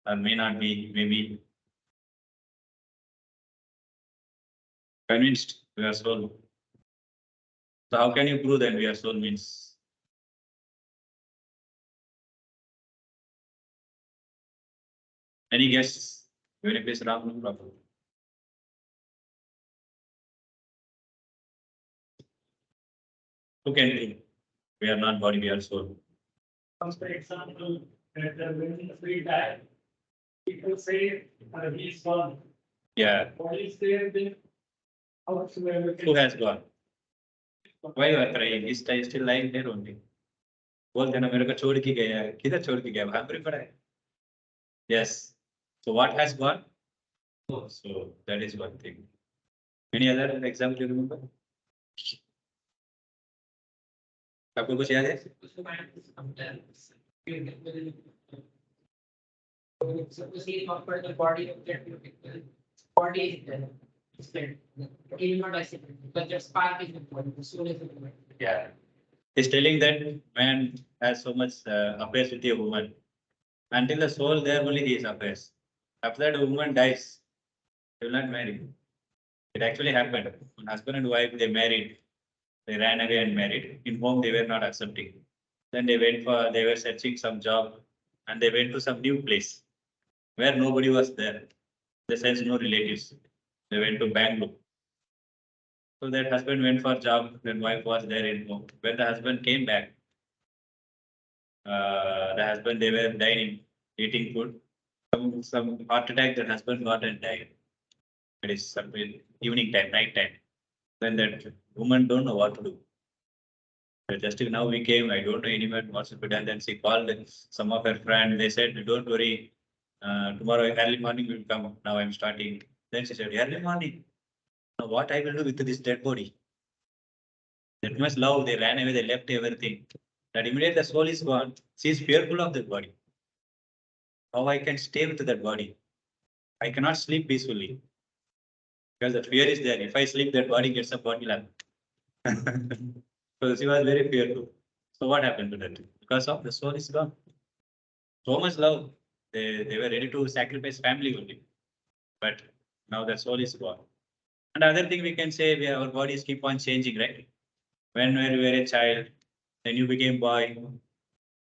Or may not be, maybe convinced we are soul. So how can you prove that we are soul means? Any guess? Even if it's wrong, no problem. Who can prove we are not body, we are soul? For example, that when we die, people say he's gone. Yeah. What is there then? Who has gone? Why you are crying? Is still lying there only. बोलते ना मेरे को छोड़ के गया है किधर छोड़ के गया भाग भी पड़ा है. Yes. So what has gone? Oh, so that is one thing. Any other example you remember? आपको कुछ याद है? So suppose he offered the body of that people, body is there. It's there. He will not accept it because that spark is important. The soul is important. Yeah. He's telling that man has so much affairs with a woman. Until the soul there only he is affairs. After that woman dies, he will not marry. It actually happened. When husband and wife they married, they ran away and married. In home they were not accepting. Then they were searching some job and they went to some new place where nobody was there. The sense no relatives. They went to Bangalore. So that husband went for job, then wife was there in home. When the husband came back, the husband they were dining, eating food. Some heart attack, the husband got and died. It is some evening time, night time. Then that woman don't know what to do. Just now we came, I don't know anyone what's to be done. Then she called some of her friends. They said, don't worry, tomorrow early morning will come. Now I'm starting. Then she said, early morning. Now what I will do with this dead body? That much love, they ran away, they left everything. That immediately the soul is gone. She is fearful of that body. How I can stay with that body? I cannot sleep peacefully because the fear is there. If I sleep, that body gets up, what will happen? So she was very fearful. So what happened to that? Because of the soul is gone. So much love. They were ready to sacrifice family only. But now the soul is gone. And other thing we can say, our bodies keep on changing, right? When we were a child, then you became boy,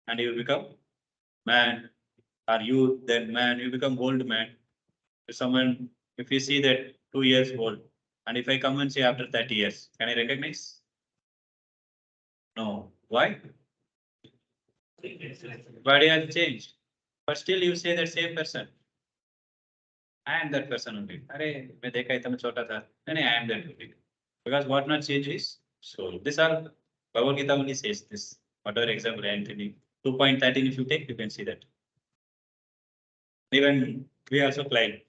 and you become man, or you then man, you become old man. If someone, if you see that 2 years old, and if I come and say after 30 years, can I recognize? No. Why? Body has changed. But still you say that same person. I am that person only. अरे मैं देखा इतना छोटा था. नहीं, I am that only. Because what not change is soul. This all Bhagavad Gita only says this. Whatever example Anthony 2.13 if you take, you can see that. Even we also claim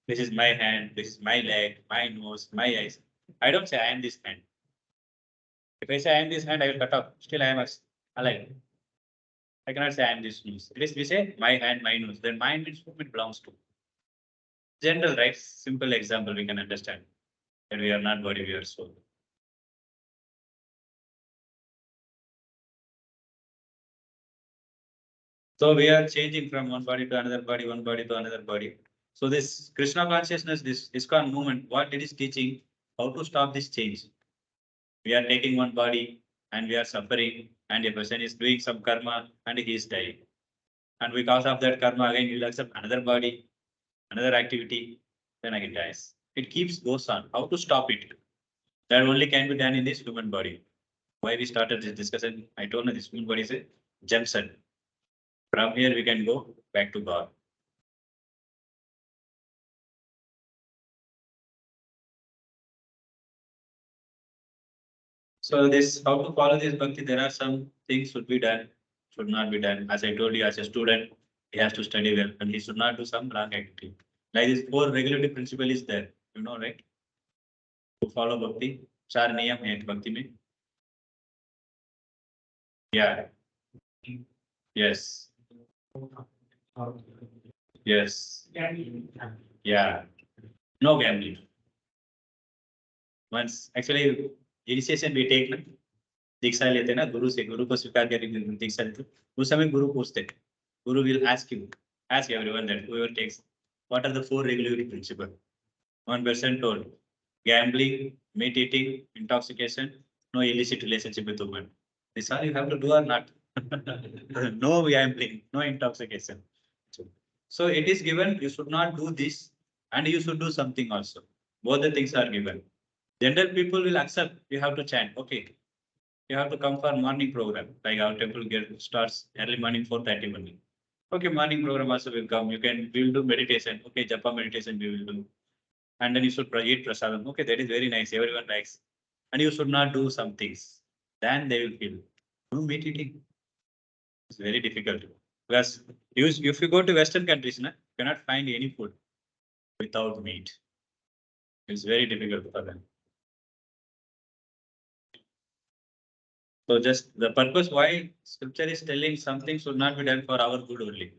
this is my hand, this is my leg, my nose, my eyes. I don't say I am this hand. If I say I am this hand, I will cut off. Still I am alive. I cannot say I am this nose. It is we say my hand, my nose. Then mind means whom it belongs to. General, right? Simple example we can understand that we are not body, we are soul. So we are changing from one body to another body, one body to another body. So this Krishna consciousness, this ISKCON movement, what it is teaching, how to stop this change. We are taking one body and we are suffering, and a person is doing some karma and he is dying. And because of that karma, again, you will accept another body, another activity, then again dies. It keeps goes on. How to stop it? That only can be done in this human body. Why we started this discussion? I told you this human body is a junction. From here we can go back to God. So this how to follow this bhakti, there are some things should be done, should not be done. As I told you, as a student, he has to study well and he should not do some wrong activity. Like this four regulative principle is there, you know, right? To follow bhakti, चार नियम है bhakti में. Yeah. Yes. Yes. Yeah. No gambling. Once actually initiation we take ना दीक्षा लेते ना गुरु से, गुरु को स्वीकार करके दीक्षा लेते उस समय गुरु पूछते, गुरु will ask everyone that whoever takes what are the four regulative principles. One person told gambling, meat eating, intoxication, no illicit relationship with women. This all you have to do or not. No gambling, no intoxication. So it is given you should not do this and you should do something also. Both the things are given. General people will accept you have to chant. Okay, you have to come for morning program. Like our temple starts early morning 4:30 morning. Okay, morning program also will come. We will do meditation. Okay, japa meditation we will do. And then you should eat prasadam. Okay, that is very nice. Everyone likes. And you should not do some things. Then they will feel. No meat eating. It's very difficult. Because if you go to Western countries, you cannot find any food without meat. It's very difficult for them. So just the purpose why scripture is telling something should not be done for our good only.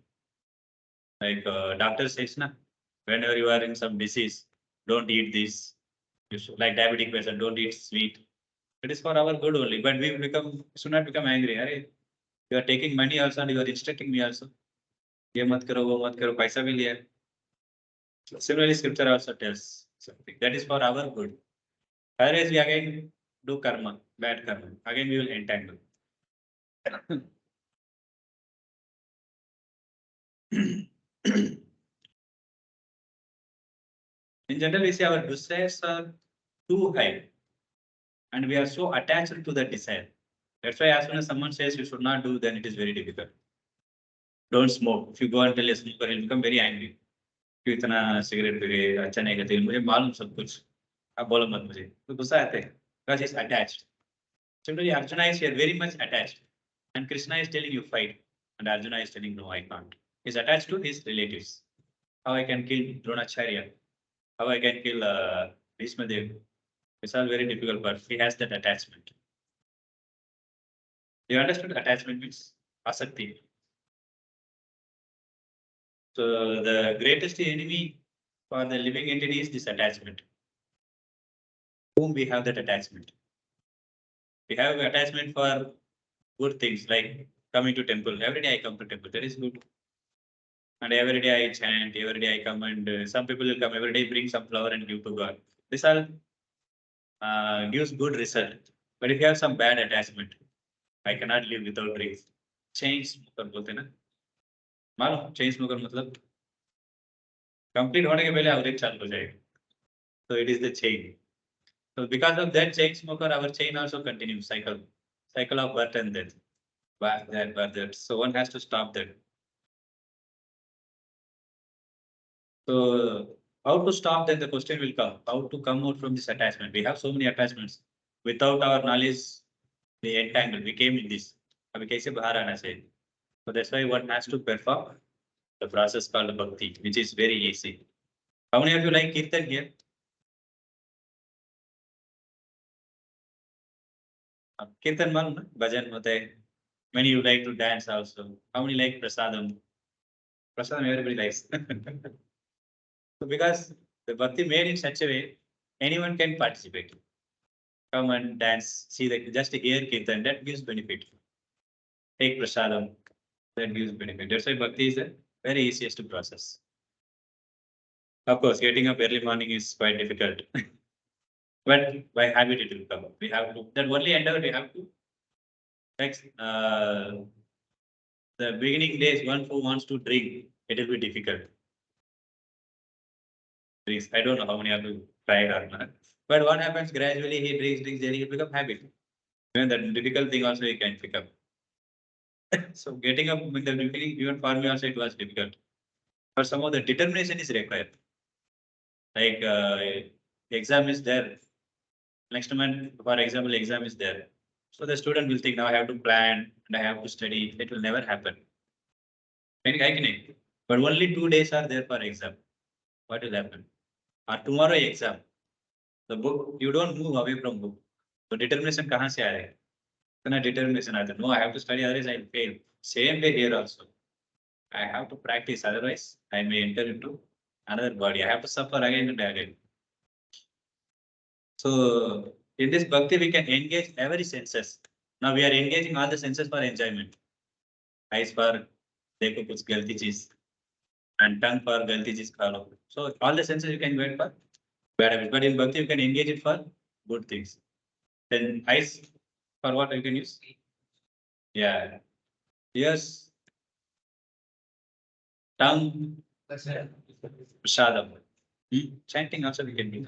Like doctor says, na, whenever you are in some disease, don't eat this. You should, like diabetic person, don't eat sweet. It is for our good only. But we should not become angry. Arey, you are taking money also and you are instructing me also. ये मत करो, वो मत करो, पैसा भी लिया. Similarly, scripture also tells something that is for our good. Otherwise, we again do karma, bad karma. Again, we will entangle. In general, we say our desires are too high and we are so attached to the desire. That's why as soon as someone says you should not do, then it is very difficult. Don't smoke. If you go and tell a smoker, he'll become very angry. क्यों इतना cigarette P रहे, अच्छा नहीं करते, मुझे मालूम सब कुछ, आप बोलो मत मुझे, तो गुस्सा आते हैं, because he's attached. Similarly, Arjuna is here very much attached, and Krishna is telling you fight, and Arjuna is telling no, I can't. He's attached to his relatives. How I can kill Dronacharya, how I can kill Bhishma Dev. It's all very difficult, but he has that attachment. You understood attachment means asakti. So the greatest enemy for the living entity is this attachment. Whom we have that attachment. We have attachment for good things like coming to temple. Every day I come to temple. That is good. And every day I chant. Every day I come and some people will come every day, bring some flower and give to God. This all gives good result. But if you have some bad attachment, I cannot live without drinks. Chain smoker बोलते ना, मालूम chain smoker मतलब complete होने के पहले average चालू हो जाएगा. So it is the chain. So because of that chain smoker, our chain also continues cycle of birth and death. Birth, that. So one has to stop that. So how to stop that? The question will come. How to come out from this attachment? We have so many attachments. Without our knowledge, we entangle. We came in this. अभी कैसे बाहर आना चाहिए? So that's why one has to perform the process called bhakti, which is very easy. How many of you like kirtan here? Kirtan मालूम ना? भजन होता है. Many you like to dance also. How many like prasadam? Prasadam everybody likes. So because the bhakti made in such a way, anyone can participate. Come and dance, see the just hear kirtan, that gives benefit. Take prasadam, that gives benefit. That's why bhakti is the very easiest to process. Of course, getting up early morning is quite difficult. But by habit it will come. We have to, that only endeavor we have to. Next, the beginning days, one who wants to drink, it will be difficult. Drinks. I don't know how many of you tried or not. But what happens gradually, he drinks, then it become habit. Even the difficult thing also you can pick up. So getting up with the beginning, even for me also it was difficult. For some of the determination is required. Like exam is there. Next month, for example, exam is there. So the student will think now I have to plan and I have to study. It will never happen. But only 2 days are there for exam. What will happen? Or tomorrow exam. The book, you don't move away from book. So determination kahan se aayega? Itna determination aata. No, I have to study, otherwise I will fail. Same way here also. I have to practice, otherwise I may enter into another body. I have to suffer again and again. So in this bhakti, we can engage every senses. Now we are engaging all the senses for enjoyment. Eyes for देखो कुछ गलती चीज, and tongue for गलती चीज खा लो. So all the senses you can go for bad habits, but in bhakti you can engage it for good things. Then eyes for what you can use? Yeah. Yes. Tongue. Prasadam. Chanting also we can do.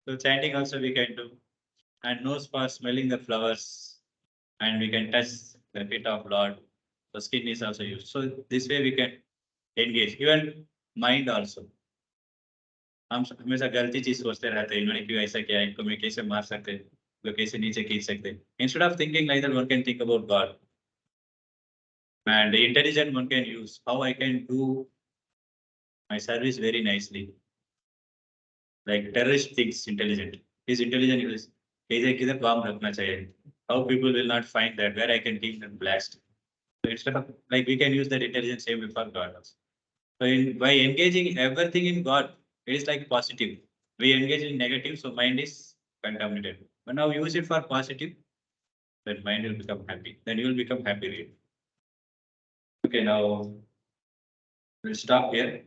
So chanting also we can do. And nose for smelling the flowers. And we can touch the feet of Lord. The skin is also used. So this way we can engage. Even mind also. हम हमेशा गलती चीज सोचते रहते हैं, इन्होंने क्यों ऐसा किया, इनको मैं कैसे मार सकते, तो कैसे नीचे खींच सकते. Instead of thinking like that, one can think about God. And the intelligent one can use how I can do my service very nicely. Like terrorist thinks intelligent. He's intelligent. He is किधर किधर bomb रखना चाहिए. How people will not find that where I can keep them blast. instead of like we can use that intelligence same way for God also. So by engaging everything in God, it is like positive. We engage in negative, so mind is contaminated. But now use it for positive, then mind will become happy. Then you will become happy. Really. Okay, now we'll stop here.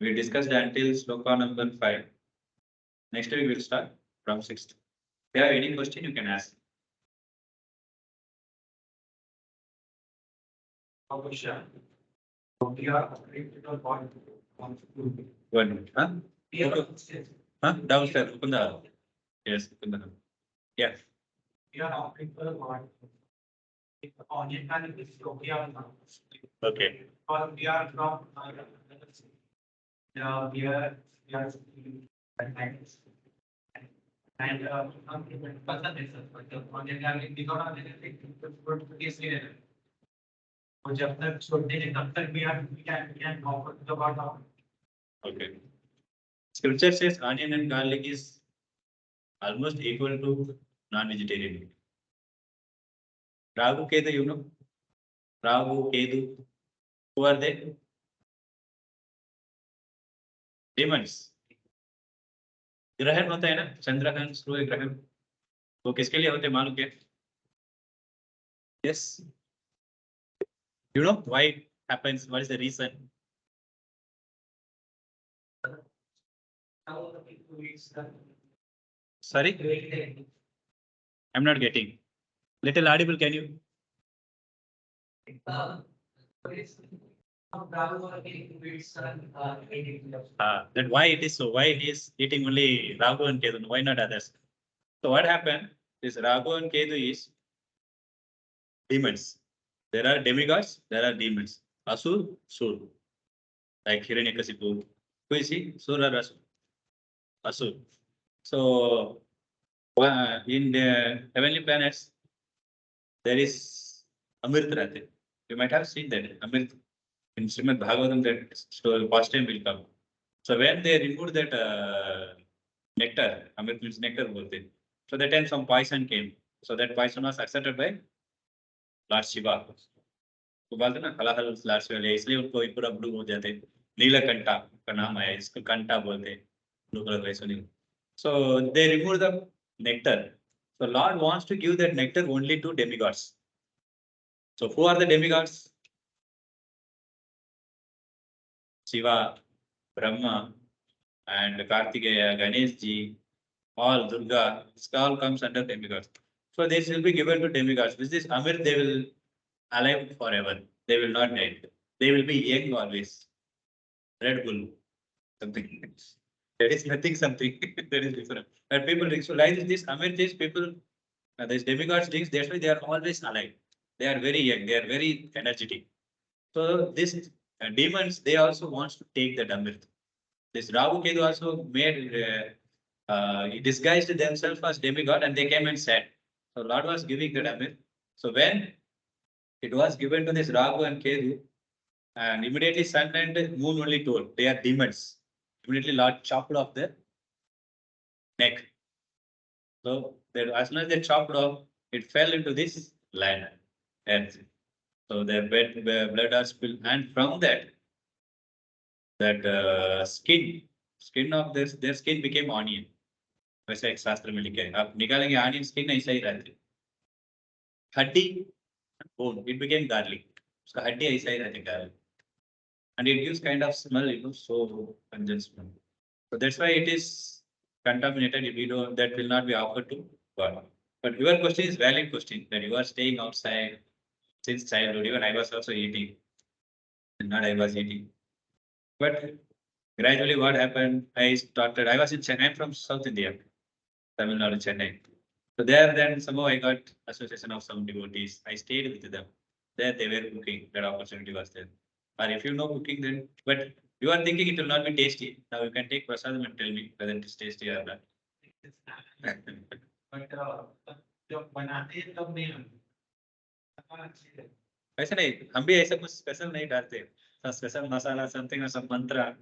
We discussed until sloka number 5. Next week we'll start from 6th. If you have any question, you can ask. One, huh? Huh? Downstairs, open the. Yes, open the. Yeah. Okay. Okay. Scripture says onion and garlic is almost equal to non-vegetarian. Ragu Ketu, you know? Ragu, Ketu. Who are they? Demons. ग्रहण होता है ना, चंद्रग्रहण, सूर्य ग्रहण, वो किसके लिए होते हैं मालूम क्या? Yes. You know why it happens? What is the reason? Sorry? I'm not getting. Little audible, can you? Then why it is so? Why he is eating only Ragu and Ketu? Why not others? So what happened is Ragu and Ketu is demons. There are demigods, there are demons. Asur, Sur. Like Hiranyakasipu. Who is he? Sur or Asur? Asur. So in the heavenly planets, there is Amrit Rate. You might have seen that Amrit in Srimad Bhagavatam, that story past time will come. So when they remove that nectar, Amrit means nectar, bolte. So that time some poison came. So that poison was accepted by Lord Shiva. तो बोलते ना हलाहल large वाले इसलिए उनको पूरा blue हो जाते नीलकंठा का नाम आया इसको कंठा बोलते ब्लू कलर वैसे नहीं so they remove the nectar so Lord wants to give that nectar only to demigods so who are the demigods Shiva Brahma and Kartikeya Ganesh ji all Durga this all comes under demigods so this will be given to demigods with this Amrit they will alive forever. They will not die. They will be young always. Red Bull, something. There is nothing something that is different. But people visualize this Amrit is people, these demigods things, that's why they are always alive. They are very young, they are very energetic. So this demons, they also wants to take the Amrit. This Rahu Ketu also made disguised themselves as demigod and they came and said. So Lord was giving the Amrit. So when it was given to this Ragu and Ketu, and immediately sun and moon only told they are demons. Immediately Lord chopped off their neck. So that as soon as they chopped off, it fell into this land, earth. So their blood was spilled, and from that, skin of their skin became onion. वैसे एक शास्त्र में लिखा है आप निकालेंगे onion skin ऐसा ही रहती हड्डी bone, it became garlic. So हड्डी ऐसा ही रहती garlic. And it gives kind of smell, so pungent smell. So that's why it is contaminated. If we don't, that will not be offered to God. But your question is valid question that you are staying outside since childhood. Even I was also eating, and not I was eating. But gradually, what happened? I started. I was in Chennai. I'm from South India, Tamil Nadu, Chennai. So there, then somehow I got association of some devotees. I stayed with them. There they were cooking. That opportunity was there. Or if you know cooking, then but you are thinking it will not be tasty. Now you can take prasadam and tell me whether it is tasty or not. ऐसा नहीं हम भी ऐसा कुछ special नहीं डालते special मसाला something और सब मंत्रा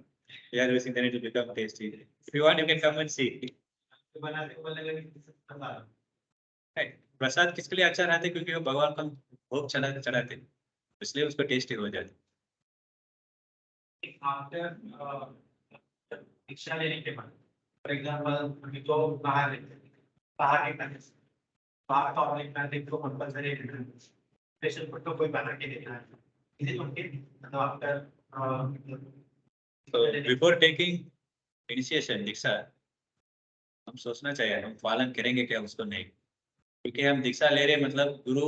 we are using then it will become tasty if you want you can come and see प्रसाद किसके लिए अच्छा रहता है क्योंकि वो भगवान को भोग चढ़ाते इसलिए उसको टेस्टी हो जाता है। आफ्टर दीक्षा लेने के बाद फॉर एग्जांपल अभी तो बाहर के खाने बाहर तो ऑनलाइन खाने को कंपलसरी है स्पेशल फूड तो कोई बना के देता है इज इट ओके मतलब आफ्टर तो बिफोर टेकिंग इनिशिएशन दीक्षा हम सोचना चाहिए हम पालन करेंगे क्या उसको नहीं, क्योंकि हम दीक्षा ले रहे मतलब गुरु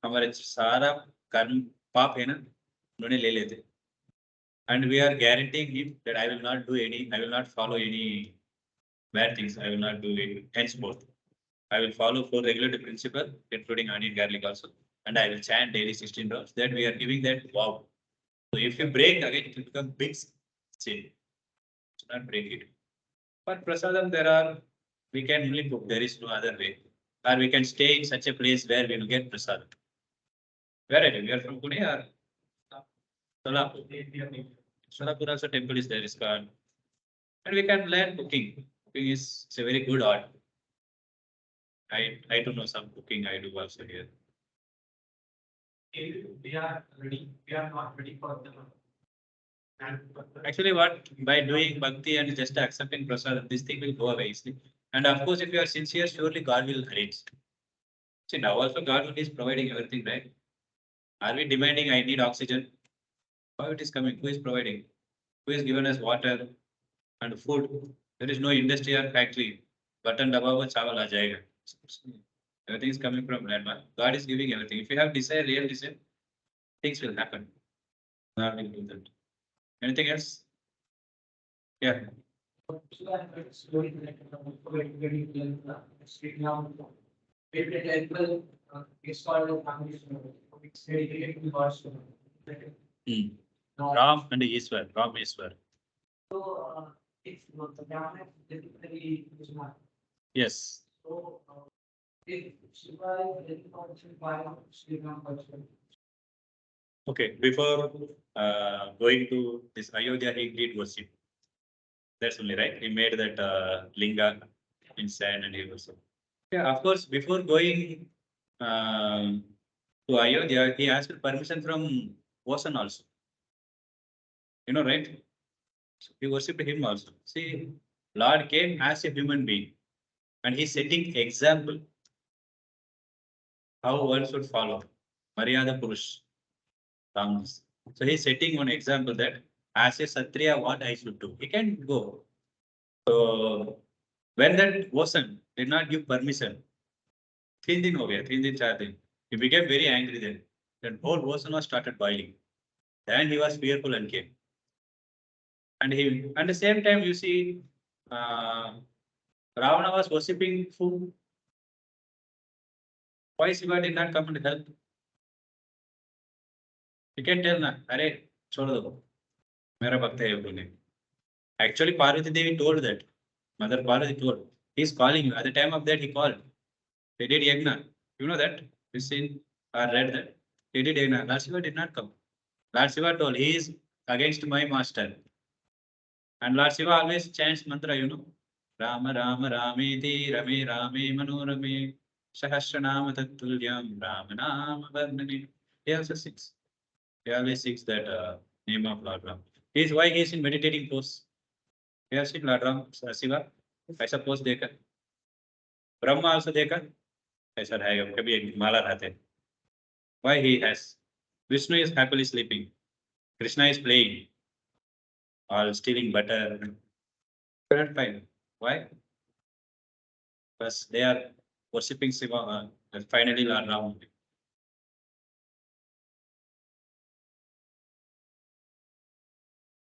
हमारे सारा कर्म पाप है ना उन्होंने ले लेते, and we are guaranteeing him that I will not follow any bad things. I will not do it henceforth. I will follow 4 regulative principles, including onion garlic also, and I will chant daily 16 rounds. That we are giving that wow. So if you break again, it will become big sin. Do not break it. But prasadam, we can only cook. There is no other way. Or we can stay in such a place where we will get prasadam. Where are you? You are from Pune or Solapur? Solapur also temple is there, is called. And we can learn cooking. Cooking is a very good art. I do know some cooking. I do also here. we are not ready for the Actually, what by doing bhakti and just accepting prasad, this thing will go away easily. And of course, if you are sincere, surely God will arrange. See, now also God is providing everything, right? Are we demanding I need oxygen? How it is coming? Who is providing? Who has given us water and food? There is no industry or factory. Button dabba chawal aa jayega. Everything is coming from landmark. God is giving everything. If you have desire, real desire, things will happen. God will do that. Anything else? Yeah. Ram and Iswar. Ram Iswar. So, if the Brahman is typically is not. Yes. So, if Shiva is very conscious by Sri Ram person. Okay. Before going to this Ayodhya, he did worship. That's only right. He made that linga in sand and he worship. Yeah, of course. Before going to Ayodhya, he asked permission from Vasan also. You know, right? So he worshipped him also. See, Lord came as a human being, and he's setting example how one should follow. Maryada Purush. Ramdas. So he's setting one example that as a Satriya, what I should do. He can go. So when that Vasan did not give permission, 3 दिन हो गया, 3 दिन 4 दिन. He became very angry then. Then whole Vasan was started boiling. Then he was fearful and came. And he, at the same time, you see, Ravana was worshipping food. Why Shiva did not come and help? You can tell na, अरे छोड़ दो, मेरा भक्त है बोले. Actually, Parvati Devi told that. Mother Parvati told, he's calling you. At the time of that, he called. They did yagna. You know that? You seen or read that? They did yagna. Lord Shiva did not come. Lord Shiva told, he is against my master. And Lord Shiva always chants mantra, you know. Rama Rama Rameti Rame Rame Manorame Sahasranama Tattulyam Rama Nama Varnani. He also sings. He always sings that name of Lord Ram. He is why he is in meditating pose. You have seen Lord Ram Shiva? ऐसा post देखा, Brahma also देखा, ऐसा रहेगा कभी एक माला रहते. Why he has? Vishnu is happily sleeping. Krishna is playing, or stealing butter. Cannot find. Why? Because they are worshipping Shiva. Finally, Lord Ram.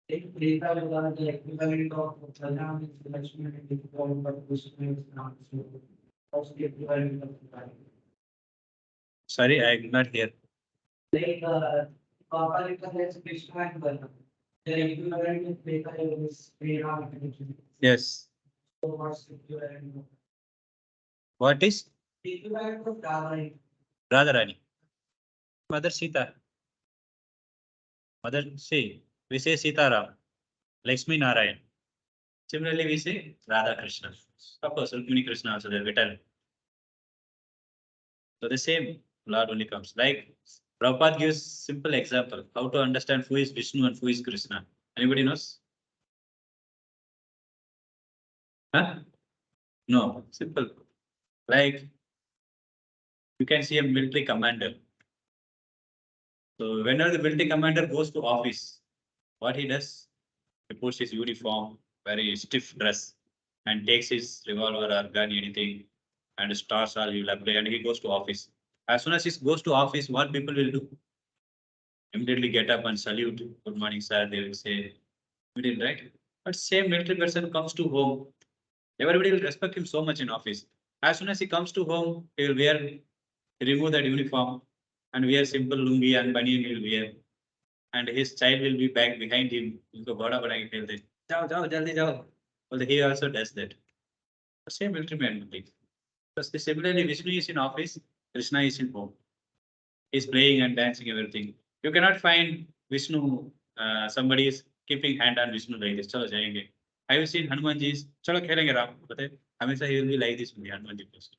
If Krita was the equivalent of Chalam is Lakshmi and the equivalent of Vishnu is not. So, what's the equivalent of Krita? Sorry, I did not hear. Like, Papa represents Krishna and Balaram. The equivalent of Krita is Sri Ram and Krishna. Yes. So, what's the equivalent of? What is The equivalent of Radha. Radharani? Mother Sita. Mother, see, we say Sita Ram, Lakshmi Narayan. Similarly, we say Radha Krishna. Of course, Rukmini Krishna also there, Vital. So the same Lord only comes. Like Prabhupada gives simple example how to understand who is Vishnu and who is Krishna. Anybody knows? Huh? No, simple. Like you can see a military commander. So whenever the military commander goes to office, what he does? He puts his uniform, very stiff dress, and takes his revolver or gun, anything, and starts all he will apply, and he goes to office. As soon as he goes to office, what people will do? Immediately get up and salute. Good morning, sir. They will say, immediately, right? But same military person comes to home. Everybody will respect him so much in office. As soon as he comes to home, he will remove that uniform and wear simple lungi and banyan he will wear. And his child will be back behind him. Usko bada bada ke khelte. Jao, jao, jaldi jao. Well, he also does that. The same military man only. Because similarly, Vishnu is in office, Krishna is in home. He's playing and dancing everything. You cannot find Vishnu, somebody is keeping hand on Vishnu like this. Chalo jayenge. Have you seen Hanumanji's? Chalo khelenge Ram. Hamesha he will be like this only, Hanumanji first.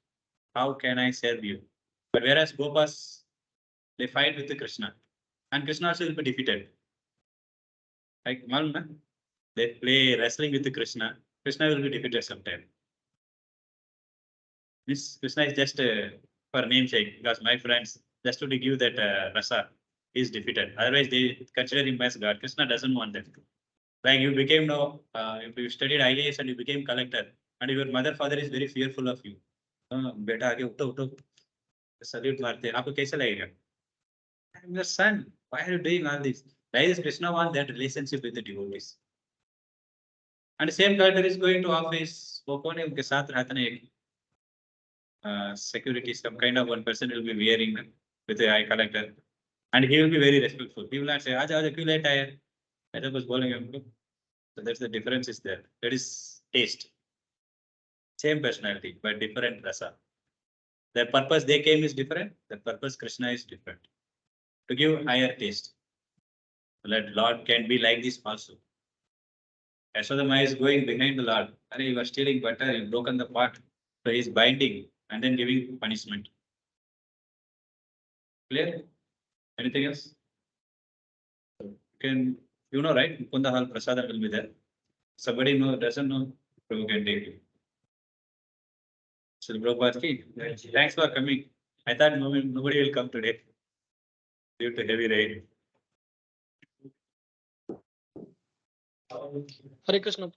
How can I serve you? But whereas Gopas, they fight with the Krishna. And Krishna also will be defeated. Like Malum, na? They play wrestling with the Krishna. Krishna will be defeated sometime. This Krishna is just for namesake because my friends, just to give that rasa, is defeated. Otherwise, they consider him as God. Krishna doesn't want that. Like you became now, if you studied IAS and you became collector, and your mother father is very fearful of you. बेटा आगे उठो उठो salute मारते हैं आपको कैसा लगेगा? I'm your son. Why are you doing all this? Like this, Krishna wants that relationship with the devotees. And same character is going to office. वो कौन है उनके साथ रहता है एक security, some kind of one person will be wearing with the eye collector, and he will be very respectful. He will not say, "Aja, aja, क्यों late आए?" ऐसा कुछ बोलेंगे उनको. So that's the difference is there. That is taste. Same personality, but different rasa. The purpose they came is different. The purpose Krishna is different. To give higher taste. That Lord can be like this also. Yashodama is going behind the Lord. And you are stealing butter, you broken the pot. So he is binding and then giving punishment. Clear? Anything else? Can you know, right? Mukunda Hall Prasadam will be there. Somebody doesn't know, Prabhu can take you. So Prabhupada ki, thanks for coming. I thought nobody will come today due to heavy rain. Hare Krishna.